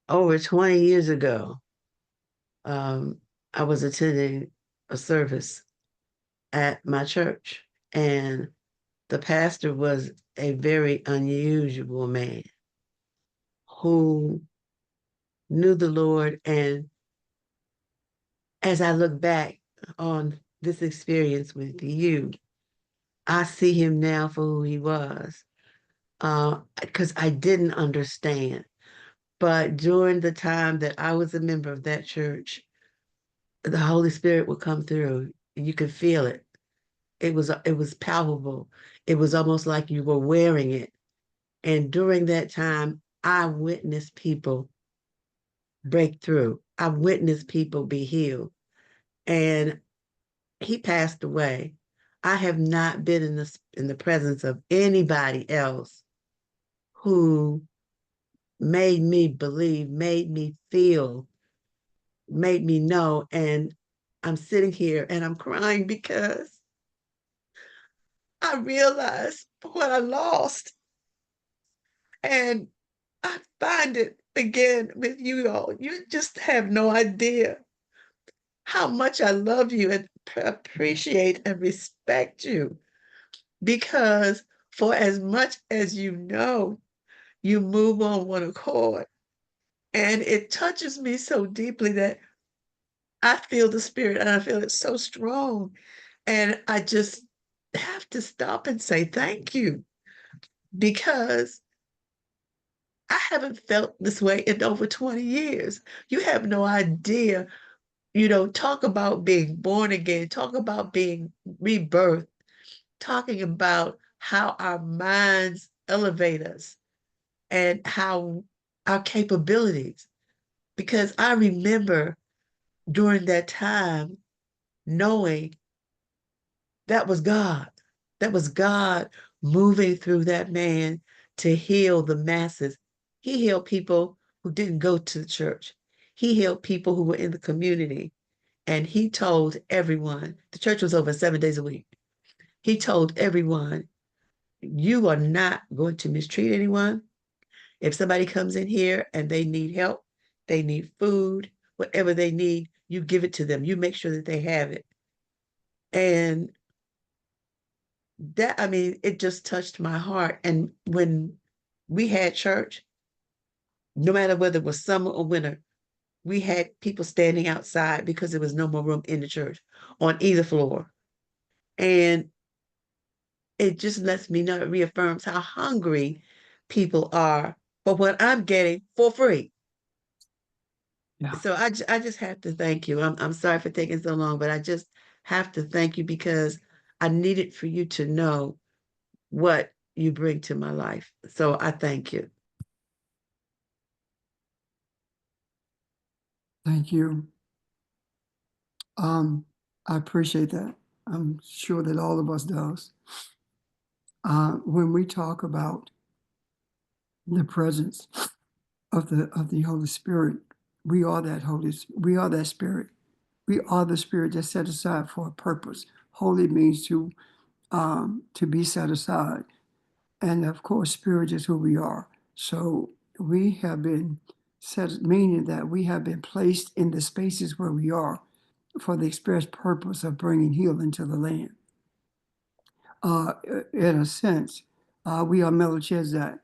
Over 20 years ago, I was attending a service at my church, and the pastor was a very unusual man who knew the Lord. And as I look back on this experience with you, I see him now for who he was, because I didn't understand. But during the time that I was a member of that church, the Holy Spirit would come through. You could feel it. It was palpable. It was almost like you were wearing it. And during that time, I witnessed people break through. I witnessed people be healed. And he passed away. I have not been in the presence of anybody else who made me believe, made me feel, made me know. And I'm sitting here and I'm crying because I realized what I lost. And I find it again with you all. You just have no idea how much I love you and appreciate and respect you, because for as much as you know, you move on one accord. And it touches me so deeply that I feel the spirit and I feel it so strong. And I just have to stop and say thank you, because I haven't felt this way in over 20 years. You have no idea. Talk about being born again, talk about being rebirthed, talking about how our minds elevate us and how our capabilities. Because I remember during that time knowing that was God. That was God moving through that man to heal the masses. He healed people who didn't go to the church. He healed people who were in the community. And he told everyone, the church was open 7 days a week. He told everyone, you are not going to mistreat anyone. If somebody comes in here and they need help, they need food, whatever they need, you give it to them. You make sure that they have it. And it just touched my heart. And when we had church, no matter whether it was summer or winter, we had people standing outside because there was no more room in the church on either floor. And it just lets me know, it reaffirms how hungry people are for what I'm getting for free. Yeah. So I just have to thank you. I'm sorry for taking so long, but I just have to thank you because I needed for you to know what you bring to my life. So I thank you. Thank you. I appreciate that. I'm sure that all of us does. When we talk about the presence of the Holy Spirit, we are that we are that Spirit. We are the Spirit that's set aside for a purpose. Holy means to be set aside. And of course, Spirit is who we are. So we have been set, meaning that we have been placed in the spaces where we are for the express purpose of bringing healing to the land. In a sense, we are Melchizedek,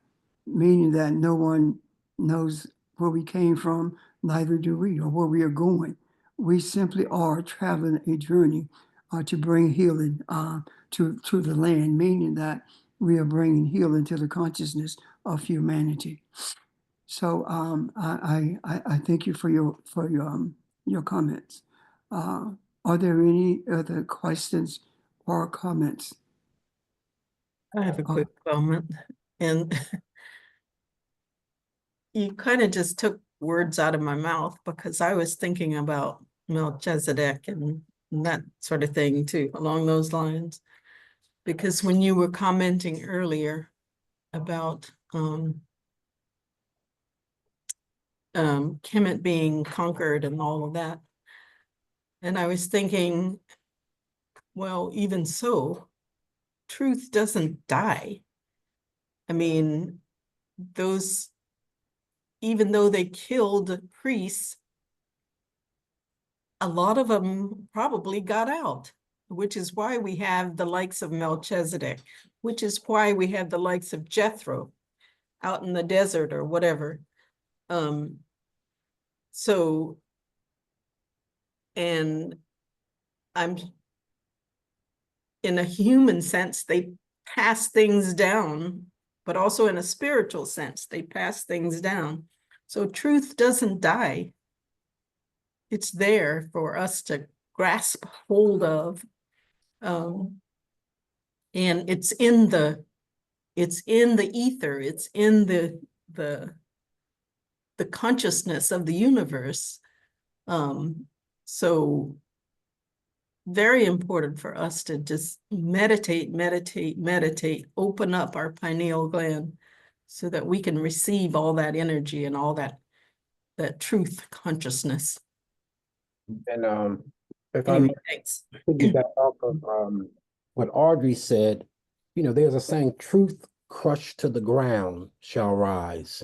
meaning that no one knows where we came from, neither do we, or where we are going. We simply are traveling a journey to bring healing to the land, meaning that we are bringing healing to the consciousness of humanity. So I thank you for your comments. Are there any other questions or comments? I have a quick comment, and you kind of just took words out of my mouth, because I was thinking about Melchizedek and that sort of thing too, along those lines. Because when you were commenting earlier about Kemet being conquered and all of that, and I was thinking, well, even so, truth doesn't die. I mean, those, even though they killed priests, a lot of them probably got out, which is why we have the likes of Melchizedek, which is why we have the likes of Jethro out in the desert or whatever. So, and I'm, in a human sense, they pass things down, but also in a spiritual sense, they pass things down. So truth doesn't die. It's there for us to grasp hold of. And it's in the ether, it's in the consciousness of the universe. So very important for us to just meditate, open up our pineal gland so that we can receive all that energy and all that truth consciousness. And if I Anyway, may thanks. piggyback off of what Audrey said, there's a saying, truth crushed to the ground shall rise.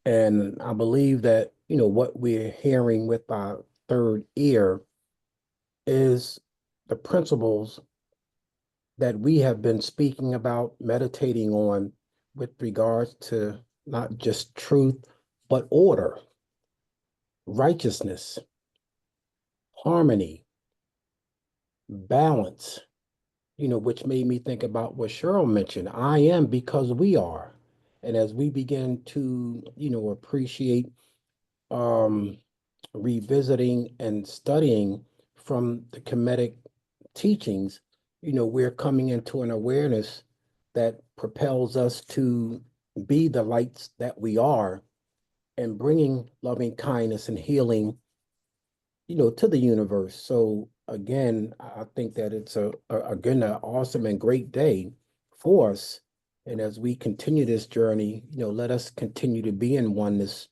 And I believe that, what we're hearing with our third ear is the principles that we have been speaking about, meditating on, with regards to not just truth, but order, righteousness, harmony, balance, which made me think about what Cheryl mentioned. I am because we are. And as we begin to, appreciate revisiting and studying from the Kemetic teachings, we're coming into an awareness that propels us to be the lights that we are, and bringing loving kindness and healing, to the universe. So again, I think that it's again, an awesome and great day for us. And as we continue this journey, let us continue to be in oneness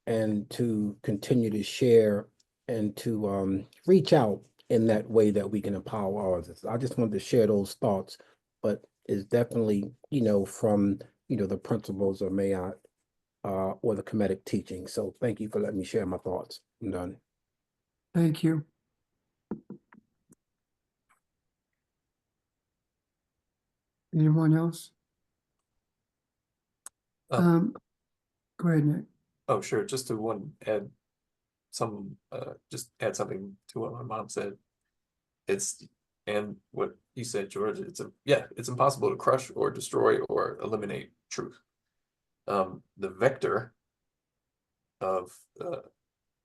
and to continue to share and to reach out in that way that we can empower others. I just wanted to share those thoughts, but it's definitely, from, the principles of Mayat or the Kemetic teaching. So thank you for letting me share my thoughts. I'm done. Thank you. Anyone else? Go ahead, Nick. Oh, sure. Just to add something to what my mom said. And what you said, George, it's impossible to crush or destroy or eliminate truth. The vector of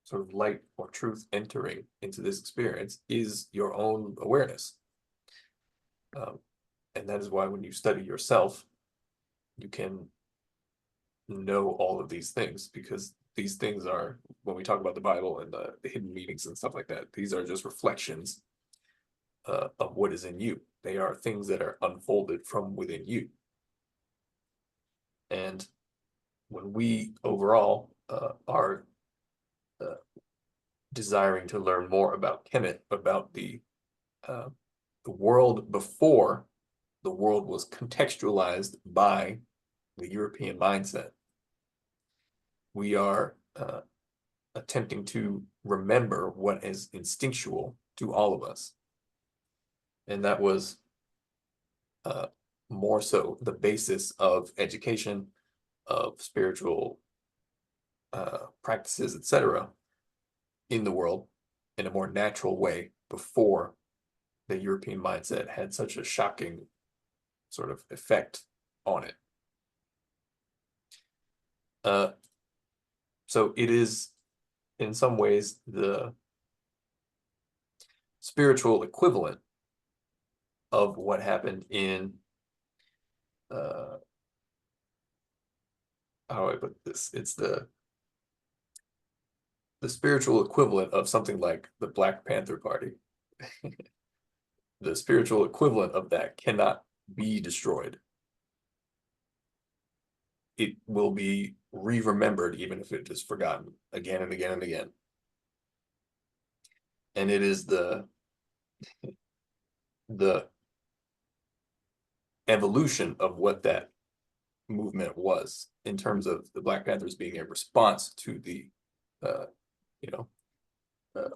sort of light or truth entering into this experience is your own awareness. And that is why when you study yourself, you can know all of these things, because these things are, when we talk about the Bible and the hidden meanings and stuff like that, these are just reflections of what is in you. They are things that are unfolded from within you. And when we overall are desiring to learn more about Kemet, about the world before the world was contextualized by the European mindset, we are attempting to remember what is instinctual to all of us. And that was more so the basis of education, of spiritual practices, etc., in the world in a more natural way before the European mindset had such a shocking sort of effect on it. So it is, in some ways, the spiritual equivalent of what happened in how do I put this? It's the spiritual equivalent of something like the Black Panther Party. The spiritual equivalent of that cannot be destroyed. It will be re-remembered, even if it is forgotten again and again and again. And it is the evolution of what that movement was, in terms of the Black Panthers being a response to the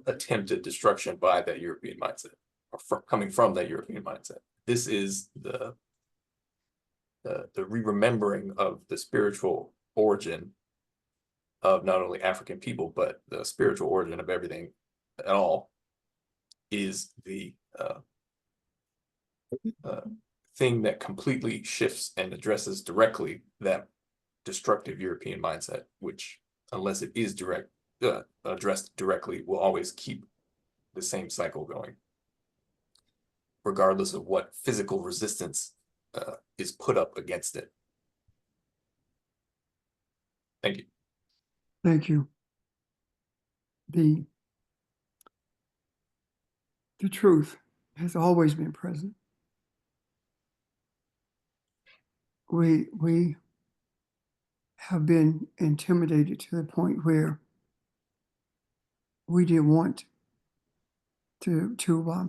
attempted destruction by that European mindset, or coming from that European mindset. This is the re-remembering of the spiritual origin of not only African people, but the spiritual origin of everything at all, is the thing that completely shifts and addresses directly that destructive European mindset, which, unless it is addressed directly, will always keep the same cycle going, regardless of what physical resistance is put up against it. Thank you. Thank you. The truth has always been present. We have been intimidated to the point where we didn't want to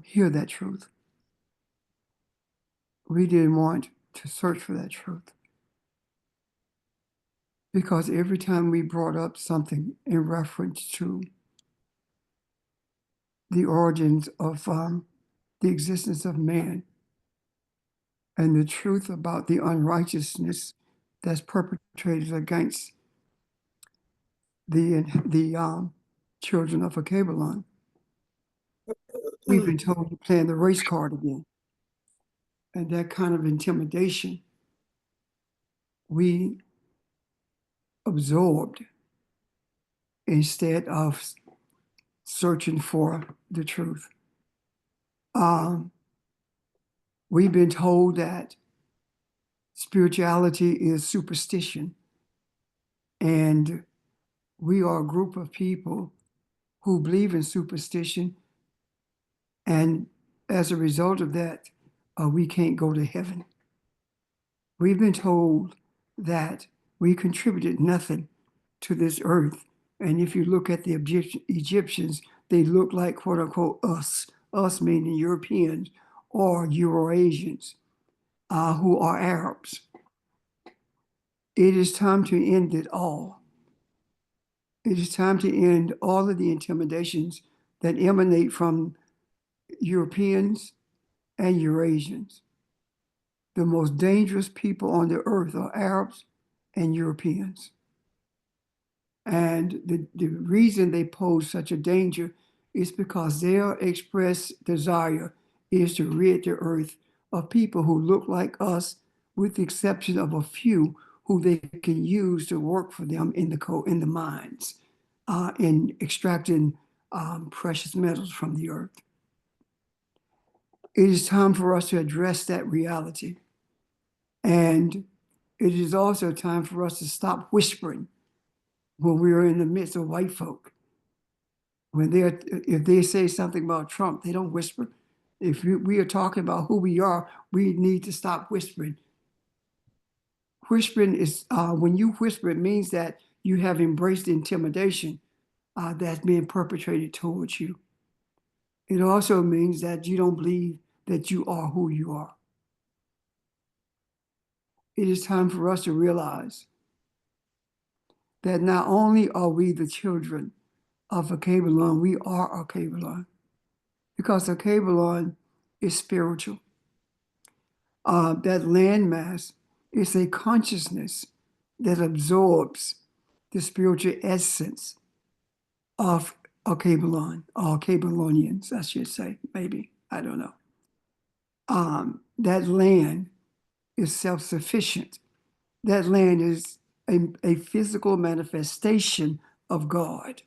hear that truth. We didn't want to search for that truth, because every time we brought up something in reference to the origins of the existence of man and the truth about the unrighteousness that's perpetrated against the children of Akabalon, we've been told to play the race card again. And that kind of intimidation we absorbed instead of searching for the truth. We've been told that spirituality is superstition, and we are a group of people who believe in superstition, and as a result of that, we can't go to heaven. We've been told that we contributed nothing to this earth, and if you look at the Egyptians, they look like, quote unquote, us meaning Europeans or Eurasians, who are Arabs. It is time to end it all. It is time to end all of the intimidations that emanate from Europeans and Eurasians. The most dangerous people on the earth are Arabs and Europeans. And the reason they pose such a danger is because their expressed desire is to rid the earth of people who look like us, with the exception of a few who they can use to work for them in the mines, in extracting precious metals from the earth. It is time for us to address that reality. And It is also time for us to stop whispering when we are in the midst of white folk. If they say something about Trump, they don't whisper. If we are talking about who we are, we need to stop whispering. Whispering is, when you whisper, it means that you have embraced intimidation that's being perpetrated towards you. It also means that you don't believe that you are who you are. It is time for us to realize that not only are we the children of Akabalon, we are Akabalon, because Akabalon is spiritual. That landmass is a consciousness that absorbs the spiritual essence of Akabalon, or Akabalonians, I should say, maybe, I don't know. That land is self-sufficient. That land is a physical manifestation of God.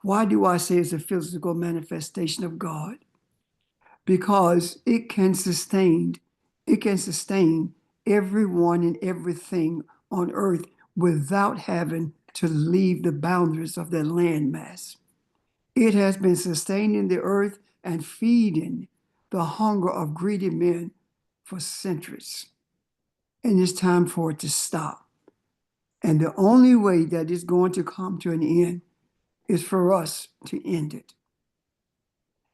Why do I say it's a physical manifestation of God? Because it can sustain everyone and everything on earth without having to leave the boundaries of that landmass. It has been sustaining the earth and feeding the hunger of greedy men for centuries. And it's time for it to stop. And the only way that it's going to come to an end is for us to end it.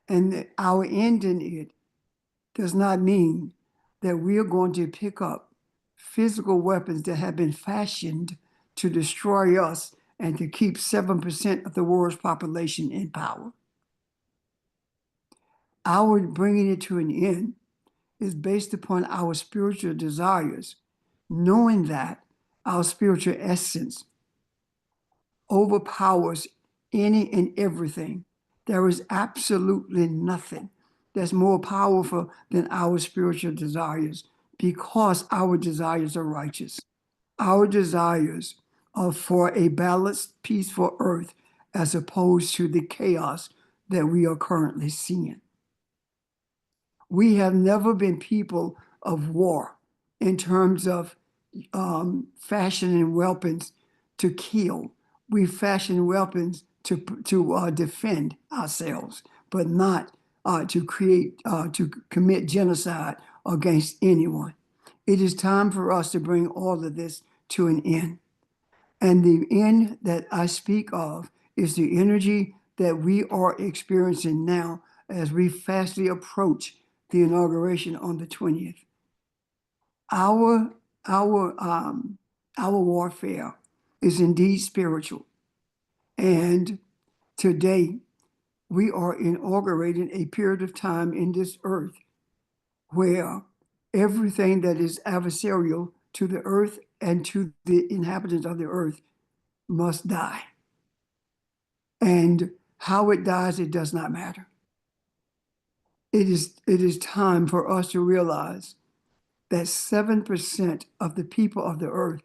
And our ending it does not mean that we are going to pick up physical weapons that have been fashioned to destroy us and to keep 7% of the world's population in power. Our bringing it to an end is based upon our spiritual desires, knowing that our spiritual essence overpowers any and everything. There is absolutely nothing that's more powerful than our spiritual desires, because our desires are righteous. Our desires are for a balanced, peaceful earth as opposed to the chaos that we are currently seeing. We have never been people of war in terms of fashioning weapons to kill. We fashion weapons to defend ourselves, but not to commit genocide against anyone. It is time for us to bring all of this to an end. And the end that I speak of is the energy that we are experiencing now as we fastly approach the inauguration on the 20th. Our warfare is indeed spiritual. And today we are inaugurating a period of time in this earth where everything that is adversarial to the earth and to the inhabitants of the earth must die. And how it dies, it does not matter. It is time for us to realize that 7% of the people of the earth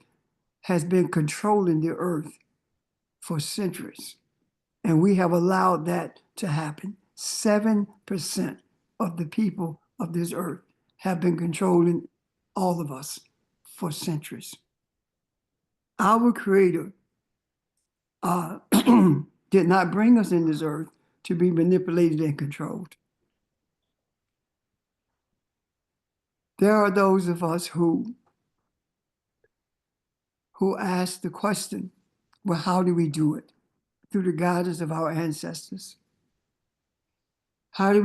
has been controlling the earth for centuries. And we have allowed that to happen. 7% of the people of this earth have been controlling all of us for centuries. Our Creator did not bring us in this earth to be manipulated and controlled. There are those of us who ask the question, well, how do we do it? Through the guidance of our ancestors. How do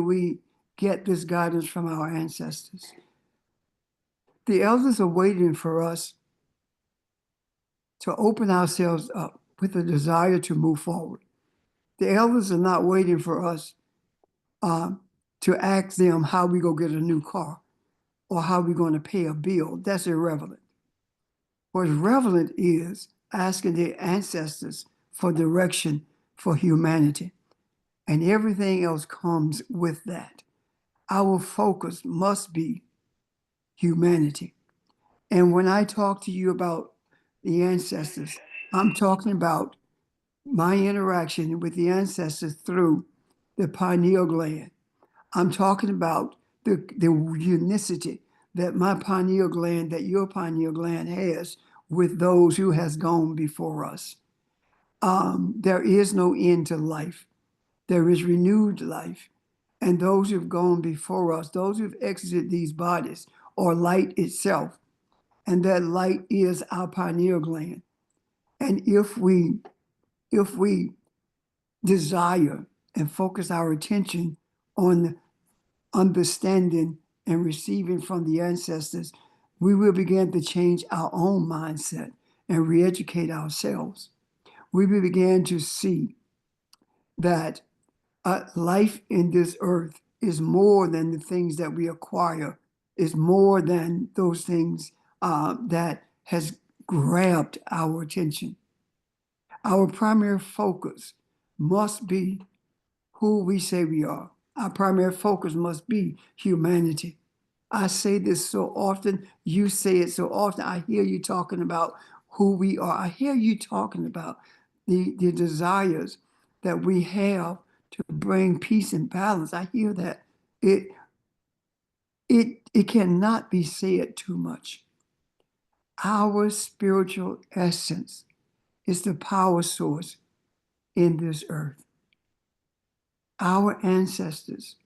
we get this guidance from our ancestors? The elders are waiting for us to open ourselves up with a desire to move forward. The elders are not waiting for us to ask them how we go get a new car or how we're going to pay a bill. That's irrelevant. What's relevant is asking the ancestors for direction for humanity. And everything else comes with that. Our focus must be humanity. And when I talk to you about the ancestors, I'm talking about my interaction with the ancestors through the pineal gland. I'm talking about the unicity, that my pineal gland, that your pineal gland has with those who has gone before us. There is no end to life. There is renewed life. And those who've gone before us, those who've exited these bodies, are light itself. And that light is our pineal gland. And if we desire and focus our attention on understanding and receiving from the ancestors, we will begin to change our own mindset and re-educate ourselves. We will begin to see that life in this earth is more than the things that we acquire, is more than those things that has grabbed our attention. Our primary focus must be who we say we are. Our primary focus must be humanity. I say this so often, you say it so often. I hear you talking about who we are. I hear you talking about the desires that we have to bring peace and balance. I hear that. It cannot be said too much. Our spiritual essence is the power source in this earth. Our ancestors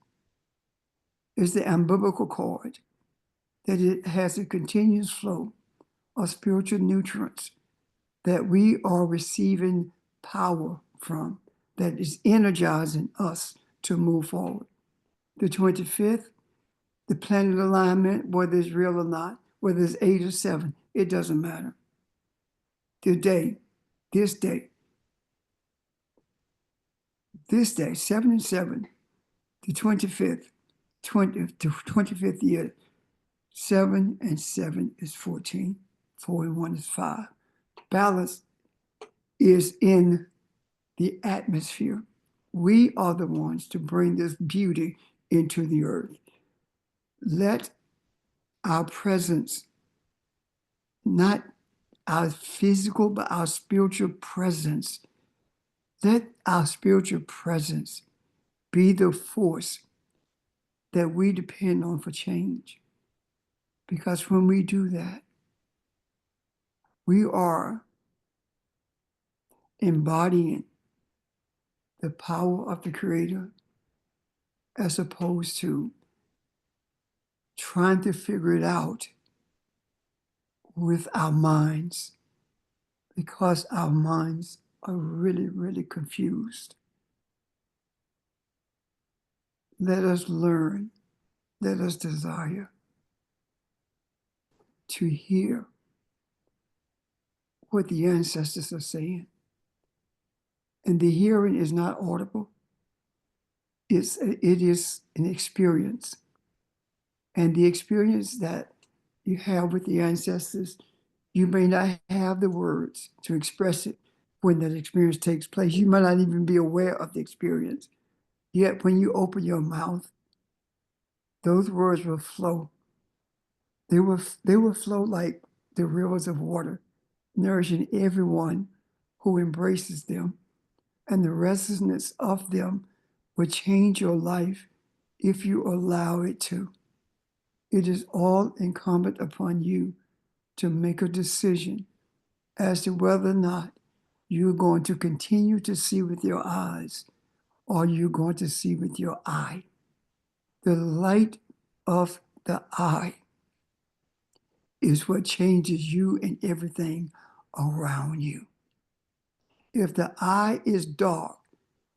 is the umbilical cord that it has a continuous flow of spiritual nutrients that we are receiving power from, that is energizing us to move forward. The 25th, the planet alignment, whether it's real or not, whether it's 8 or 7, it doesn't matter. Today, this day, 7 and 7, the 25th, 25th year, 7 and 7 is 14, 4 and 1 is 5. Balance is in the atmosphere. We are the ones to bring this beauty into the earth. Let our presence, not our physical, but our spiritual presence, let our spiritual presence be the force that we depend on for change. Because when we do that, we are embodying the power of the Creator as opposed to trying to figure it out with our minds, because our minds are really, really confused. Let us learn, let us desire to hear what the ancestors are saying. And the hearing is not audible. It is an experience. And the experience that you have with the ancestors, you may not have the words to express it when that experience takes place. You might not even be aware of the experience. Yet when you open your mouth, those words will flow. They will flow like the rivers of water, nourishing everyone who embraces them. And the resonance of them will change your life if you allow it to. It is all incumbent upon you to make a decision as to whether or not you're going to continue to see with your eyes or you're going to see with your eye. The light of the eye is what changes you and everything around you. If the eye is dark,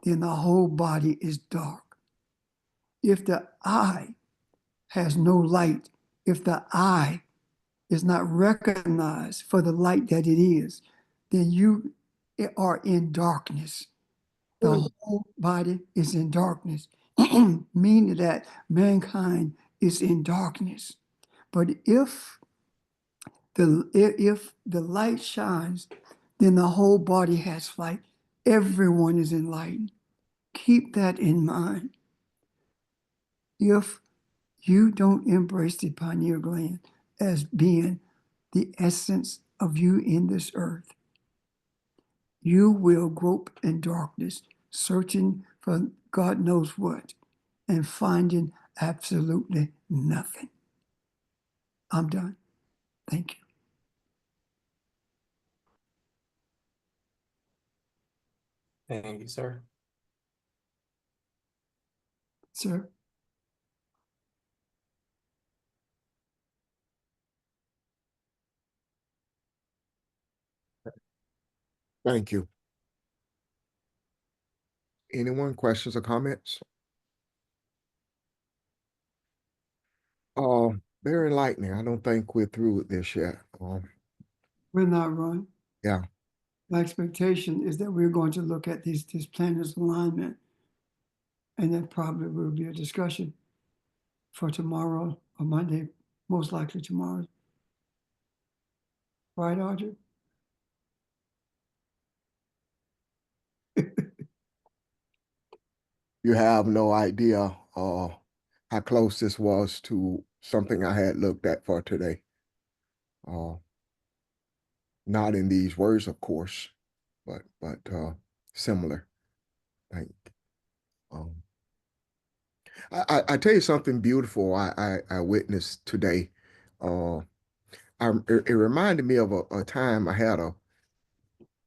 then the whole body is dark. If the eye has no light, if the eye is not recognized for the light that it is, then you are in darkness. The whole body is in darkness, meaning that mankind is in darkness. But if the light shines, then the whole body has light. Everyone is enlightened. Keep that in mind. If you don't embrace the pineal gland as being the essence of you in this earth, you will grope in darkness, searching for God knows what, and finding absolutely nothing. I'm done. Thank you, Thank you, sir. sir. Thank you. Anyone, questions or comments? Very enlightening. I don't think we're through with this yet. We're not run. Yeah, My expectation is that we're going to look at this planner's alignment. And that probably will be a discussion for tomorrow or Monday, most likely tomorrow. Right, Audrey? you have no idea how close this was to something I had looked at for today. Not in these words, of course, but similar. Like, um, I tell you something beautiful I witnessed today. Uh, it reminded me of a time I had a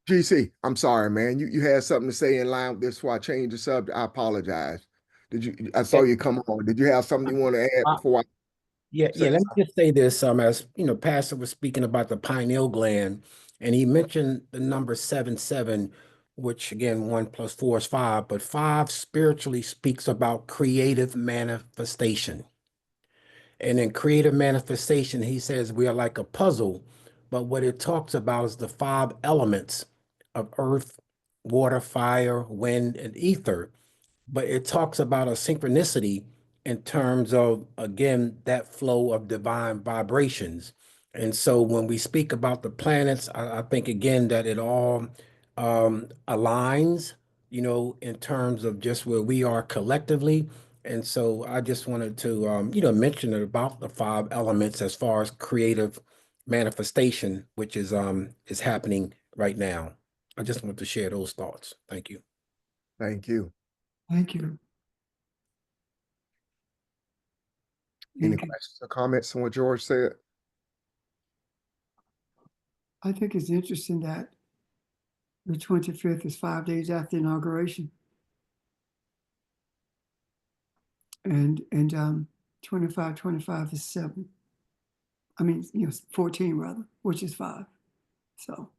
GC. I'm sorry, man. You had something to say in line with this, so I changed the subject. I apologize. Did you? I saw Yeah, you come on. Did you have something you want to add before I say yeah. Let me something? just say this. As you know, Pastor was speaking about the pineal gland, and he mentioned the number 7, which again, 1 + 4 is 5, but 5 spiritually speaks about creative manifestation. And in creative manifestation, he says we are like a puzzle, but what it talks about is the 5 elements of earth, water, fire, wind, and ether. But it talks about a synchronicity in terms of, again, that flow of divine vibrations. And so when we speak about the planets, I think again that it all aligns, in terms of just where we are collectively. And so I just wanted to, mention it about the 5 elements as far as creative manifestation, which is happening right now. I just want to share those thoughts. Thank you. Thank you. Thank you. Any Thank you. questions or comments on what George said? I think it's interesting that the 25th is 5 days after inauguration. And 25 is 7. I mean, 14 rather, which is 5. So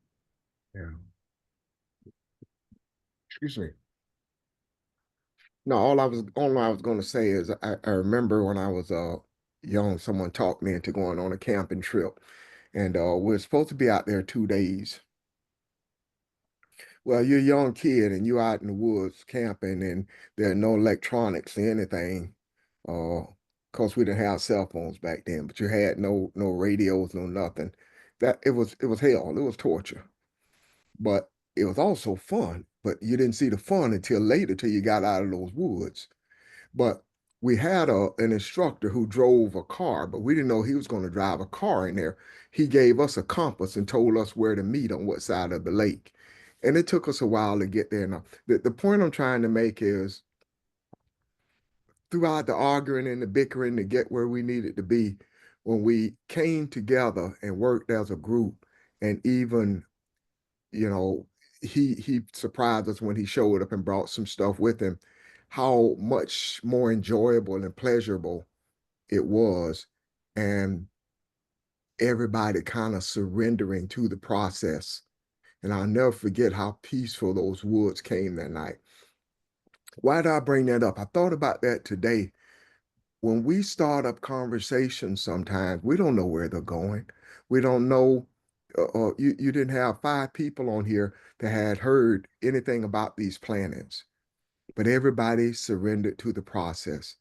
Yeah. Excuse me. No, all I was going to say is I remember when I was young, someone talked me into going on a camping trip, and we're supposed to be out there 2 days. Well, you're a young kid and you're out in the woods camping, and there are no electronics or anything. Of course, we didn't have cell phones back then, but you had no radios, no nothing. That it was hell. It was torture, but it was also fun. But you didn't see the fun until later, till you got out of those woods. But we had an instructor who drove a car, but we didn't know he was going to drive a car in there. He gave us a compass and told us where to meet on what side of the lake. And it took us a while to get there. Now, the point I'm trying to make is throughout the arguing and the bickering to get where we needed to be, when we came together and worked as a group, and even, you know, he surprised us when he showed up and brought some stuff with him, how much more enjoyable and pleasurable it was, and everybody kind of surrendering to the process. And I'll never forget how peaceful those woods came that night. Why did I bring that up? I thought about that today. When we start up conversations, sometimes we don't know where they're going. We don't know. You didn't have 5 people on here that had heard anything about these planets, but everybody surrendered to the process,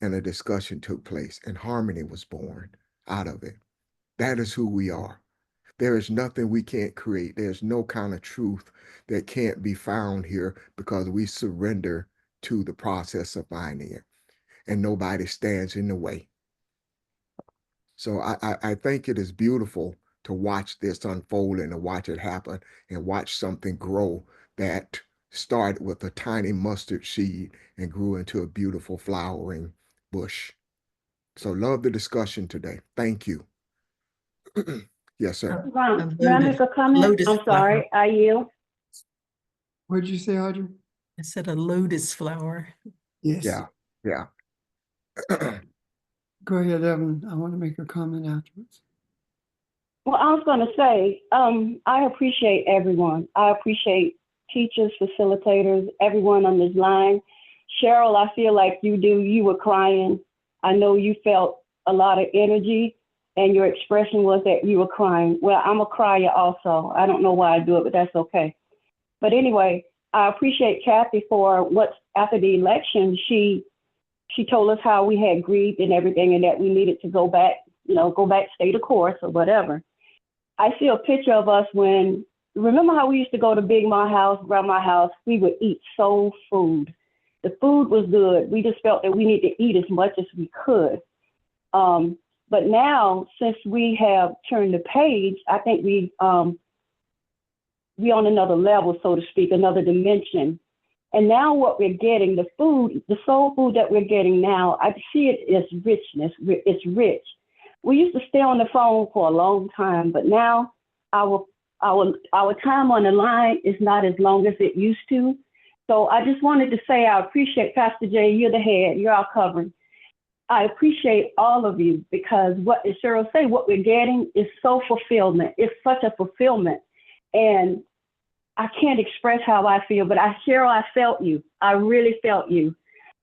and a discussion took place, and harmony was born out of it. That is who we are. There is nothing we can't create. There's no kind of truth that can't be found here because we surrender to the process of finding it, and nobody stands in the way. So I think it is beautiful to watch this unfold and to watch it happen and watch something grow that started with a tiny mustard seed and grew into a beautiful flowering bush. So love the discussion today. Thank you. Yes, sir. Ron, may I make a comment? lotus I'm sorry, I yield. What'd you say, Audrey? I said a lotus flower. Yes. Yeah, yeah. Go ahead, Evan. I want to make a comment afterwards. Well, I was going to say, I appreciate everyone. I appreciate teachers, facilitators, everyone on this line. Cheryl, I feel like you were crying. I know you felt a lot of energy and your expression was that you were crying. Well, I'm a crier also. I don't know why I do it, but that's okay. But anyway, I appreciate Kathy for after the election, she told us how we had grieved and everything and that we needed to go back, stay the course or whatever. I see a picture of us remember how we used to go to Big Ma house, Grandma house? We would eat soul food. The food was good. We just felt that we needed to eat as much as we could. But now, since we have turned the page, I think we on another level, so to speak, another dimension. And now what we're getting, the food, the soul food that we're getting now, I see it as richness. It's rich. We used to stay on the phone for a long time, but now our time on the line is not as long as it used to. So I just wanted to say I appreciate Pastor Jay. You're the head. You're our covering. I appreciate all of you because what did Cheryl say? What we're getting is so fulfillment. It's such a fulfillment. And I can't express how I feel, but Cheryl, I felt you. I really felt you.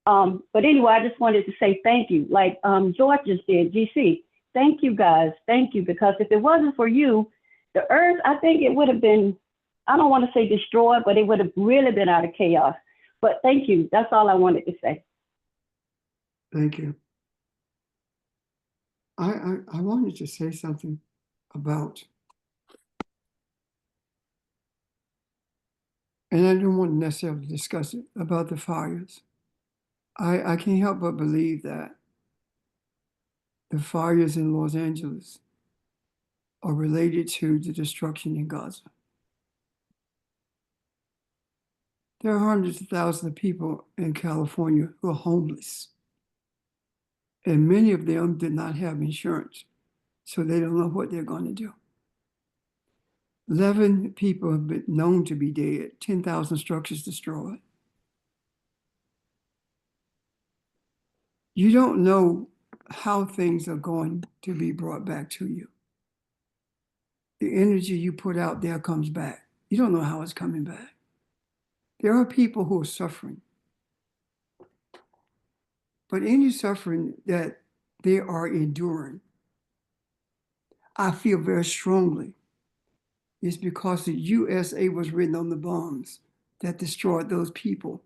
But anyway, I just wanted to say thank you. Like George just did, GC. Thank you guys. Thank you. Because if it wasn't for you, the earth, I think it would have been, I don't want to say destroyed, but it would have really been out of chaos. But thank you. That's all I wanted to say. Thank you. I wanted to say something about, and I don't want to necessarily discuss it, about the fires. I can't help but believe that the fires in Los Angeles are related to the destruction in Gaza. There are hundreds of thousands of people in California who are homeless. And many of them did not have insurance, so they don't know what they're going to do. 11 people have been known to be dead, 10,000 structures destroyed. You don't know how things are going to be brought back to you. The energy you put out there comes back. You don't know how it's coming back. There are people who are suffering. But any suffering that they are enduring, I feel very strongly, is because the USA was written on the bombs that destroyed those people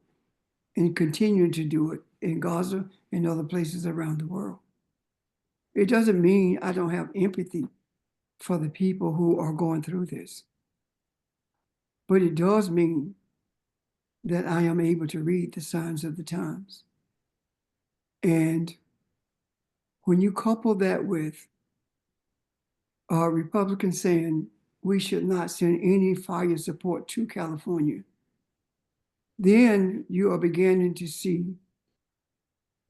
and continuing to do it in Gaza and other places around the world. It doesn't mean I don't have empathy for the people who are going through this. But it does mean that I am able to read the signs of the times. And when you couple that with Republicans saying we should not send any fire support to California, then you are beginning to see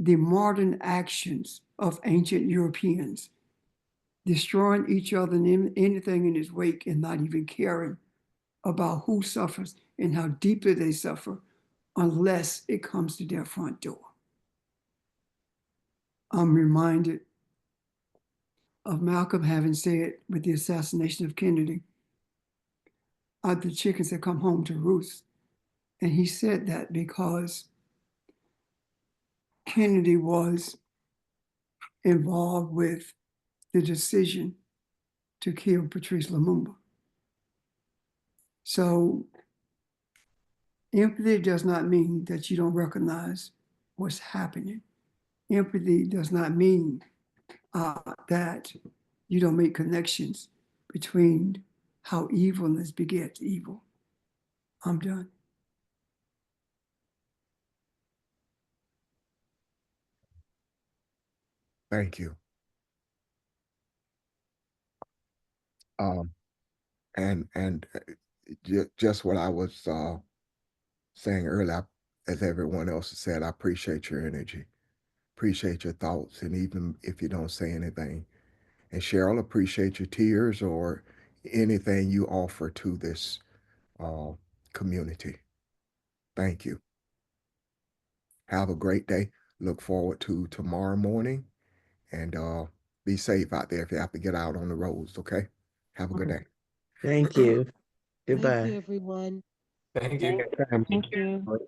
the modern actions of ancient Europeans destroying each other and anything in its wake and not even caring about who suffers and how deeply they suffer unless it comes to their front door. I'm reminded of Malcolm having said with the assassination of Kennedy, the chickens had come home to roost. And he said that because Kennedy was involved with the decision to kill Patrice Lumumba. So empathy does not mean that you don't recognize what's happening. Empathy does not mean that you don't make connections between how evilness begets evil. I'm done. Thank you. And just what I was saying earlier, as everyone else has said, I appreciate your energy. appreciate your thoughts, and even if you don't say anything. And Cheryl, appreciate your tears or anything you offer to this uh, community. Thank you. Have a great day. Look forward to tomorrow morning, and be safe out there if you have to get out on the roads, okay? Have a good day. Thank you. Thank you, Goodbye. everyone. Thank you. Thank you.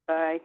Bye.